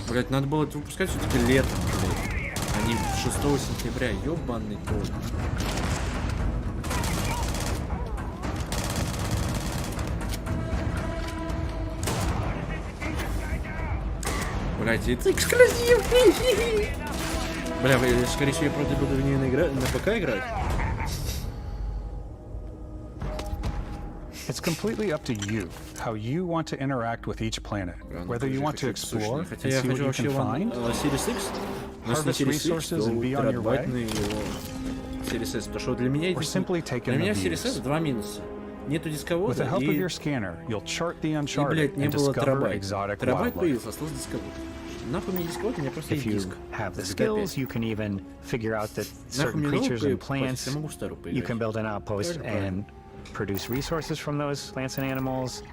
Блять, надо было это выпускать все-таки летом, блять. А не 6 сентября, ёбаный кот. Блять, это эксклюзив! Бля, скорее всего, я правда буду в нее на ПК играть. It's completely up to you how you want to interact with each planet, whether you want to explore and see what you can find, harvest resources and be on your way, or simply take in the views. With the help of your scanner, you'll chart the uncharted and discover exotic wildlife. If you have the skills, you can even figure out that certain creatures and plants, you can build an outpost and produce resources from those plants and animals.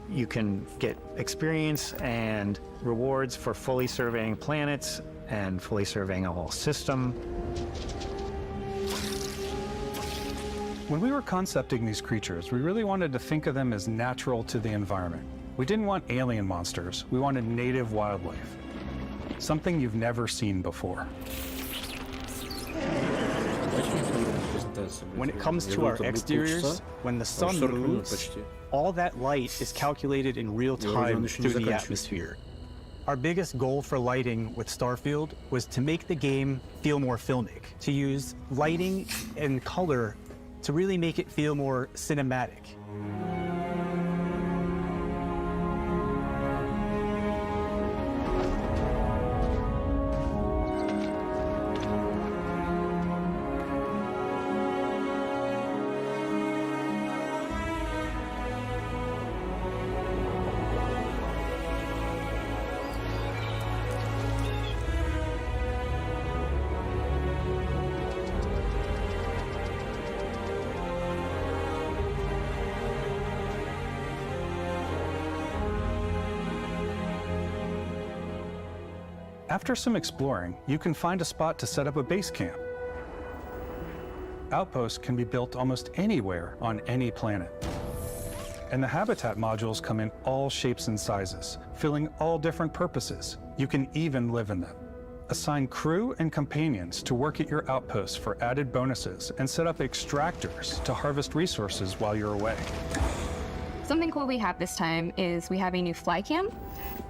You can get experience and rewards for fully surveying planets and fully surveying a whole system. When we were concepting these creatures, we really wanted to think of them as natural to the environment. We didn't want alien monsters, we wanted native wildlife. Something you've never seen before. When it comes to our exteriors, when the sun moves, all that light is calculated in real time through the atmosphere. Our biggest goal for lighting with Starfield was to make the game feel more filmic, to use lighting and color to really make it feel more cinematic. After some exploring, you can find a spot to set up a base camp. Outposts can be built almost anywhere on any planet. And the habitat modules come in all shapes and sizes, filling all different purposes. You can even live in them. Assign crew and companions to work at your outposts for added bonuses and set up extractors to harvest resources while you're away. Something cool we have this time is we have a new fly cam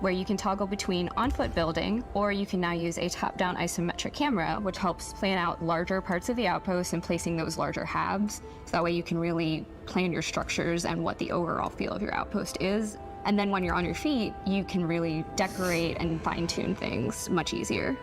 where you can toggle between on-foot building, or you can now use a top-down isometric camera, which helps plan out larger parts of the outpost and placing those larger halves. So that way you can really plan your structures and what the overall feel of your outpost is. And then when you're on your feet, you can really decorate and fine-tune things much easier.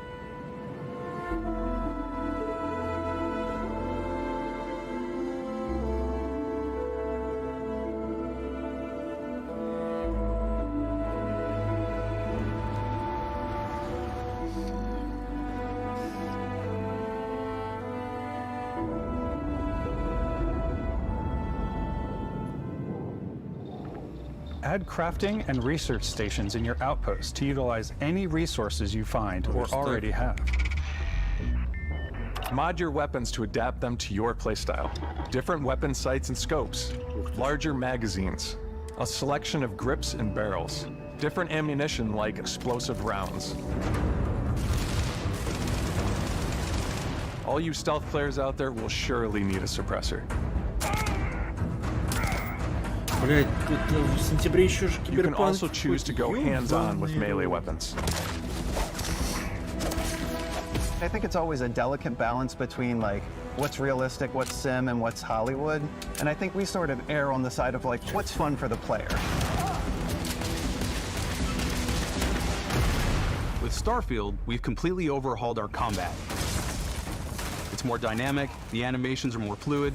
Add crafting and research stations in your outpost to utilize any resources you find or already have. Mod your weapons to adapt them to your playstyle. Different weapon sights and scopes, larger magazines, a selection of grips and barrels, different ammunition like explosive rounds. All you stealth players out there will surely need a suppressor. Блять, в сентябре еще же You can also choose to go hands-on with melee weapons. I think it's always a delicate balance between like what's realistic, what's sim, and what's Hollywood. And I think we sort of err on the side of like what's fun for the player. With Starfield, we've completely overhauled our combat. It's more dynamic, the animations are more fluid.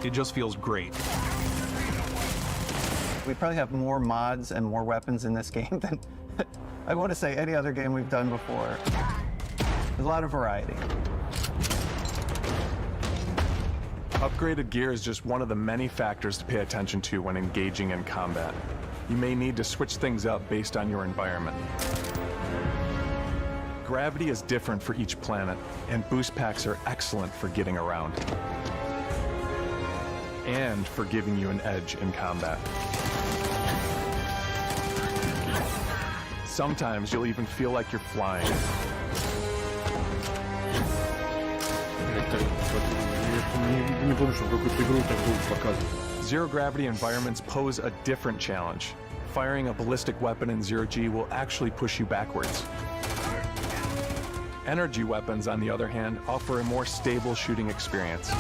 It just feels great. We probably have more mods and more weapons in this game than I want to say any other game we've done before. There's a lot of variety. Upgraded gear is just one of the many factors to pay attention to when engaging in combat. You may need to switch things up based on your environment. Gravity is different for each planet, and boost packs are excellent for getting around. And for giving you an edge in combat. Sometimes you'll even feel like you're flying. Zero gravity environments pose a different challenge. Firing a ballistic weapon in zero-G will actually push you backwards. Energy weapons, on the other hand, offer a more stable shooting experience.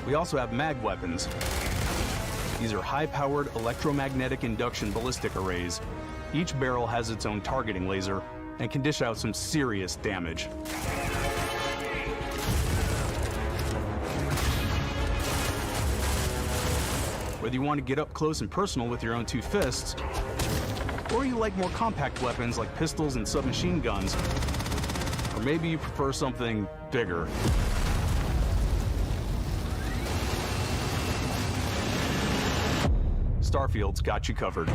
We also have mag weapons. These are high-powered electromagnetic induction ballistic arrays. Each barrel has its own targeting laser and can dish out some serious damage. Whether you want to get up close and personal with your own two fists, Or you like more compact weapons like pistols and submachine guns. Or maybe you prefer something bigger. Starfield's got you covered.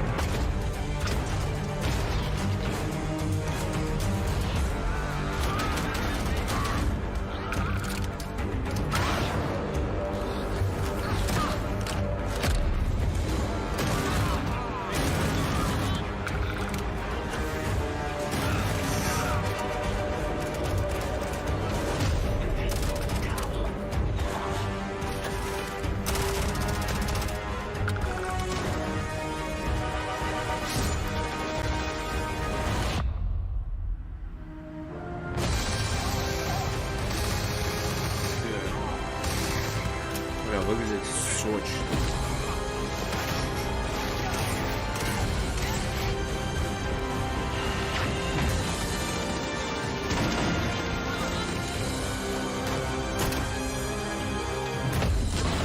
Выглядит сочно.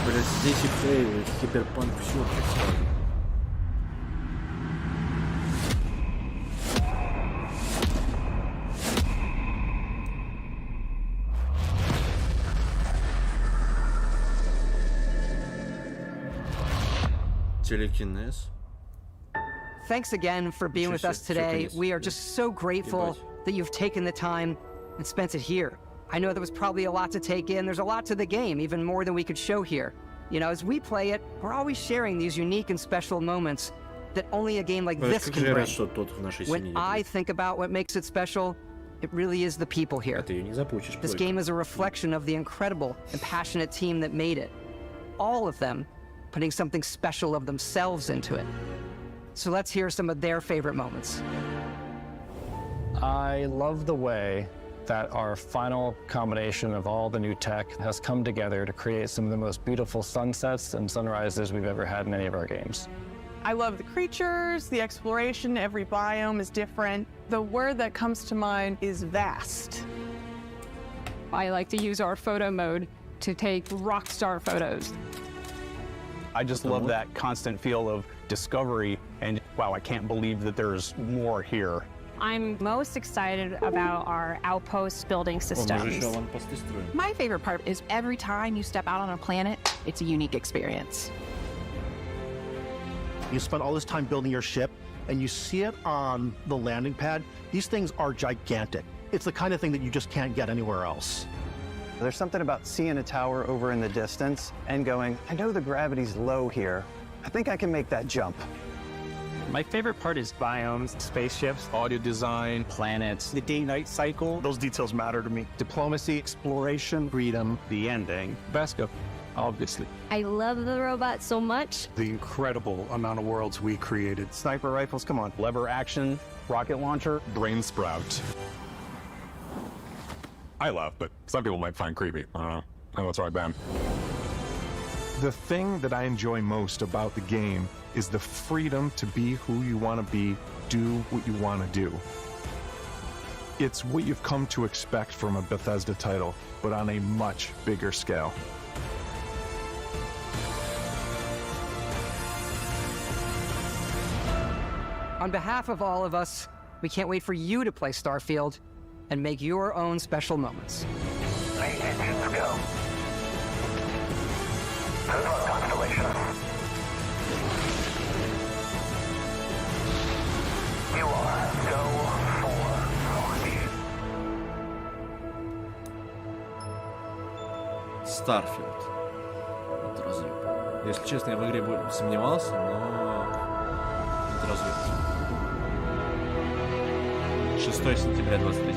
Блять, здесь и Хейл, и Киберпанк все представлено. Телекинез. Thanks again for being with us today. We are just so grateful that you've taken the time and spent it here. I know there was probably a lot to take in. There's a lot to the game, even more than we could show here. You know, as we play it, we're always sharing these unique and special moments that only a game like this can bring. When I think about what makes it special, it really is the people here. This game is a reflection of the incredible and passionate team that made it. All of them putting something special of themselves into it. So let's hear some of their favorite moments. I love the way that our final combination of all the new tech has come together to create some of the most beautiful sunsets and sunrises we've ever had in any of our games. I love the creatures, the exploration, every biome is different. The word that comes to mind is vast. I like to use our photo mode to take rock star photos. I just love that constant feel of discovery and, wow, I can't believe that there's more here. I'm most excited about our outpost building systems. My favorite part is every time you step out on a planet, it's a unique experience. You spend all this time building your ship and you see it on the landing pad. These things are gigantic. It's the kind of thing that you just can't get anywhere else. There's something about seeing a tower over in the distance and going, I know the gravity's low here. I think I can make that jump. My favorite part is biomes, spaceships, audio design, planets, the day-night cycle. Those details matter to me. Diplomacy, exploration, freedom, the ending. Vasco, obviously. I love the robots so much. The incredible amount of worlds we created. Sniper rifles, come on. Lever action, rocket launcher. Brain sprout. I love, but some people might find creepy. I don't know. I know it's right, Ben. The thing that I enjoy most about the game is the freedom to be who you want to be, do what you want to do. It's what you've come to expect from a Bethesda title, but on a much bigger scale. On behalf of all of us, we can't wait for you to play Starfield and make your own special moments. Let's go. Good luck, Constellation. You are go for launch. Starfield. Вот разъем. Если честно, я в игре сомневался, но это разъем. 6 сентября 23.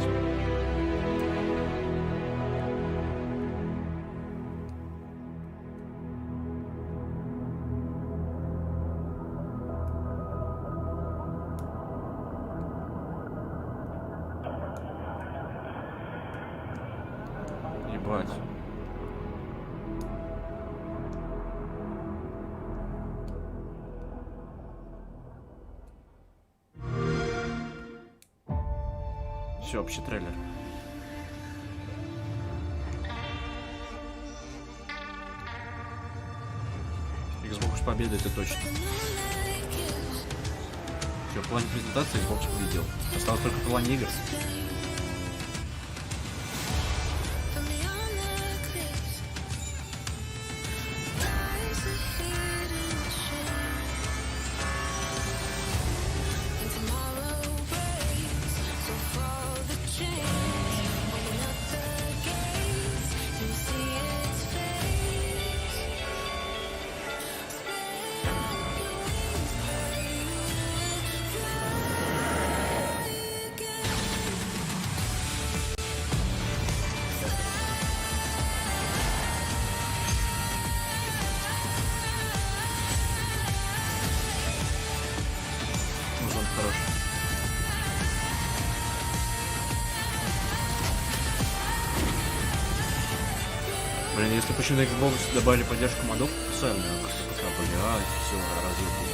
Ебать. Все, общий трейлер. Xbox победа, это точно. Все, Все, в плане презентации Xbox победил. Осталось только в плане игр. Блин, если почему на Xbox добавили поддержку модов, официально, как-то пока, блядь, все, разъехали.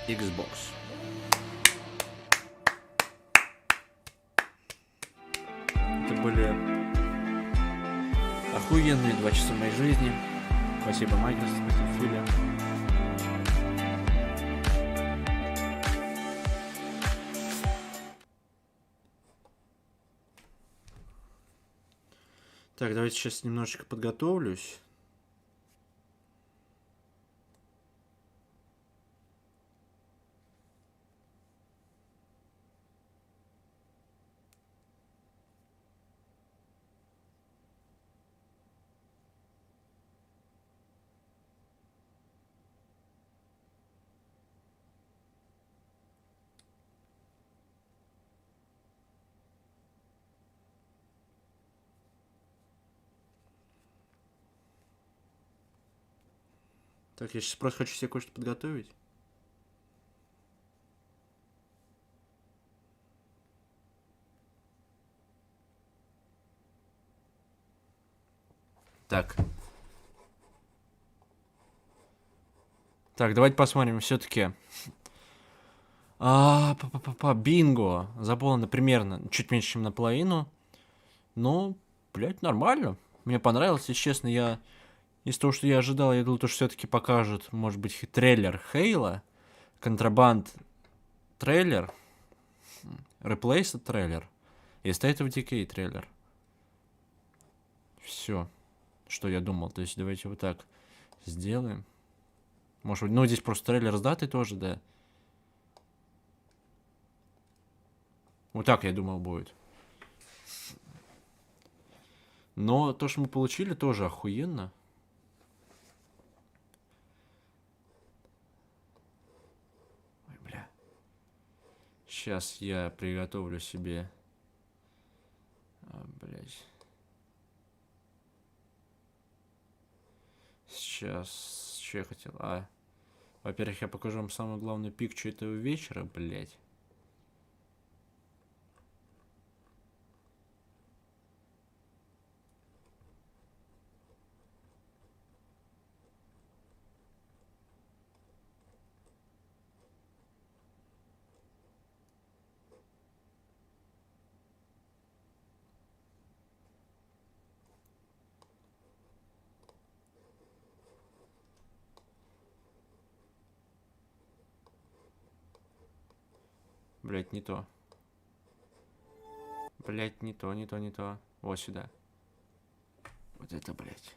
Xbox. Это были охуенные 2 часа моей жизни. Спасибо, Microsoft, спасибо, Филя. Так, давайте сейчас немножечко подготовлюсь. Так, я сейчас просто хочу себе кое-что подготовить. Так. Так, давайте посмотрим все-таки. Бинго. Заполнено примерно чуть меньше, чем наполовину. Ну, блядь, нормально. Мне понравилось, если честно, из того, что я ожидал, я думал, что все-таки покажут, может быть, трейлер Хейла, контрабанд трейлер, реплейс трейлер и State of Decay трейлер. Все, что я думал. То есть давайте вот так сделаем. Может быть, ну здесь просто трейлер с датой тоже, да. Вот так, я думал, будет. Но то, что мы получили, тоже охуенно. Ой, бля. Сейчас я приготовлю себе... блядь. Сейчас... Что я хотел? Во-первых, я покажу вам самую главную пикчу этого вечера, блядь. Блять, не то. Блять, не то, не то, не то. Вот сюда. Вот это, блять.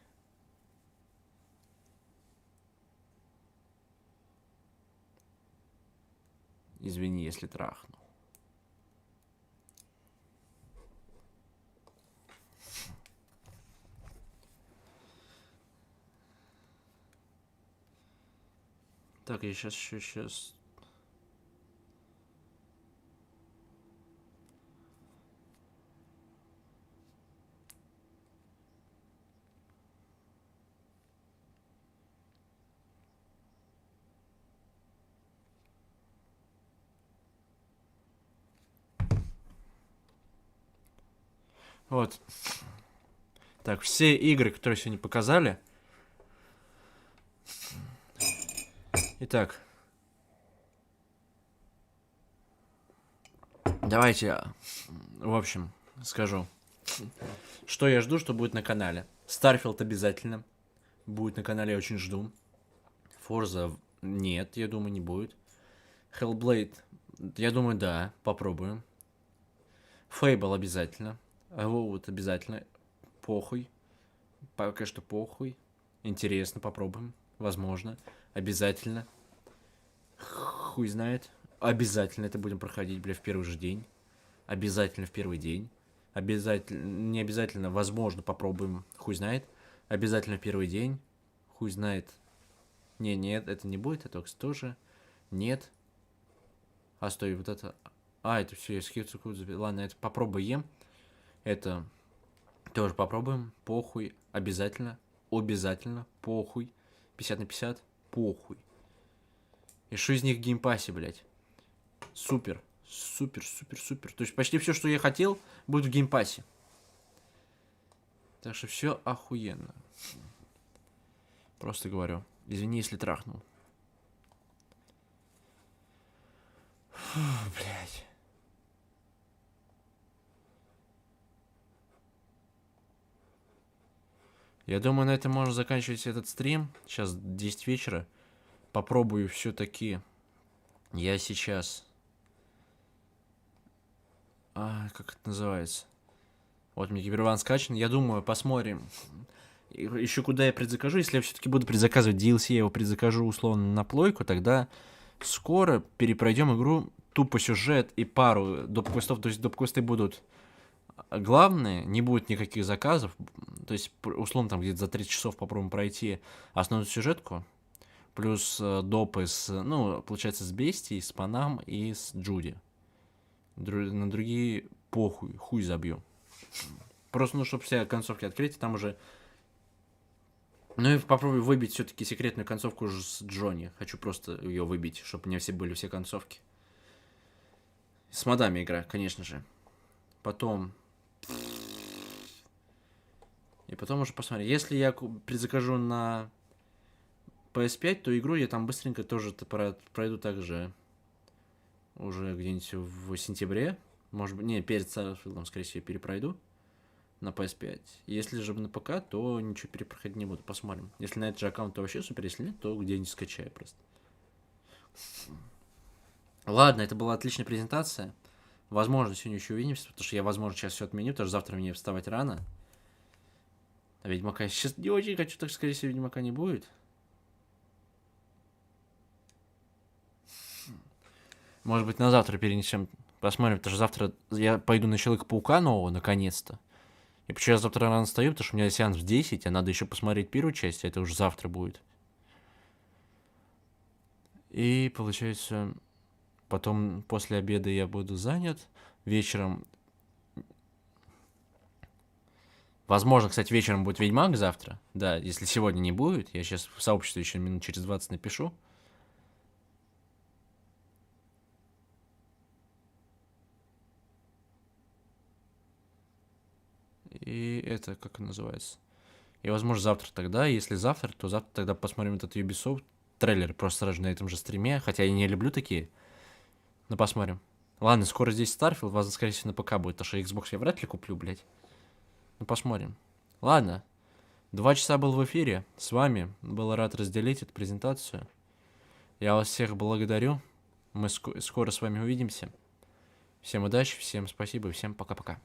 Извини, если трахну. Так, я сейчас... Вот. Так, все игры, которые сегодня показали. Итак. Давайте, в общем, скажу. Что я жду, что будет на канале. Starfield обязательно будет на канале, я очень жду. Forza нет, я думаю, не будет. Hellblade, я думаю, да, попробуем. Fable обязательно. Вот обязательно. Похуй. Пока что похуй. Интересно, попробуем. Возможно. Обязательно. Хуй знает. Обязательно это будем проходить, бля, в первый же день. Обязательно в первый день. Обязательно, не обязательно, возможно, попробуем. Хуй знает. Обязательно в первый день. Хуй знает. Нет, это не будет. Это тоже. Нет. А, стой, вот это... А, это все, я скидку. Ладно, это попробуем. Это тоже попробуем. Похуй. Обязательно. Обязательно. Похуй. 50/50. Похуй. И что из них в геймпассе, блядь? Супер. Супер. То есть почти все, что я хотел, будет в геймпассе. Так что все охуенно. Просто говорю. Извини, если трахнул. Фу, блядь. Я думаю, на этом можно заканчивать этот стрим. Сейчас 10 вечера. Попробую все-таки. Я сейчас... как это называется? Вот мне Киберван скачан. Я думаю, посмотрим. Еще куда я предзакажу. Если я все-таки буду предзаказывать DLC, я его предзакажу условно на плойку, тогда скоро перепройдем игру тупо сюжет и пару доп-квестов. То есть доп-квесты будут главные, не будет никаких заказов. То есть условно там где-то за 30 часов попробуем пройти основную сюжетку. Плюс допы с, ну, получается, с Бестией, с Панам и с Джуди. На другие похуй, хуй забью. Просто, ну, чтобы все концовки открыть, и там уже... Ну, и попробую выбить все-таки секретную концовку уже с Джонни. Хочу просто ее выбить, чтобы у меня были все концовки. С модами игра, конечно же. Потом... И потом уже посмотрим. Если я предзакажу на PS5, то игру я там быстренько тоже пройду также уже где-нибудь в сентябре. Может быть, не, перед Starfield, скорее всего, перепройду на PS5. Если же на ПК, то ничего перепроходить не буду. Посмотрим. Если на этот же аккаунт, то вообще супер. Если нет, то где-нибудь скачаю просто. Ладно, это была отличная презентация. Возможно, сегодня еще увидимся, потому что я, возможно, сейчас все отменю, потому что завтра мне вставать рано. А Ведьмака я сейчас не очень хочу, так что, скорее всего, Ведьмака не будет. Может быть, на завтра перенесем. Посмотрим, потому что завтра я пойду на Человека-паука нового, наконец-то. И почему я завтра рано встаю, потому что у меня сеанс в 10, а надо еще посмотреть первую часть, а это уже завтра будет. И, получается, потом после обеда я буду занят. Вечером... Возможно, кстати, вечером будет Ведьмак завтра. Да, если сегодня не будет, я сейчас в сообществе еще минут через 20 напишу. И это, как это называется? И, возможно, завтра тогда. Если завтра, то завтра тогда посмотрим этот Ubisoft трейлер просто сразу на этом же стриме. Хотя я не люблю такие. Но посмотрим. Ладно, скоро здесь Starfield, вас, скорее всего, на ПК будет. Потому что Xbox я вряд ли куплю, блядь. Ну, посмотрим. Ладно. 2 часа был в эфире. С вами. Был рад разделить эту презентацию. Я вас всех благодарю. Мы скоро с вами увидимся. Всем удачи, всем спасибо и всем пока-пока.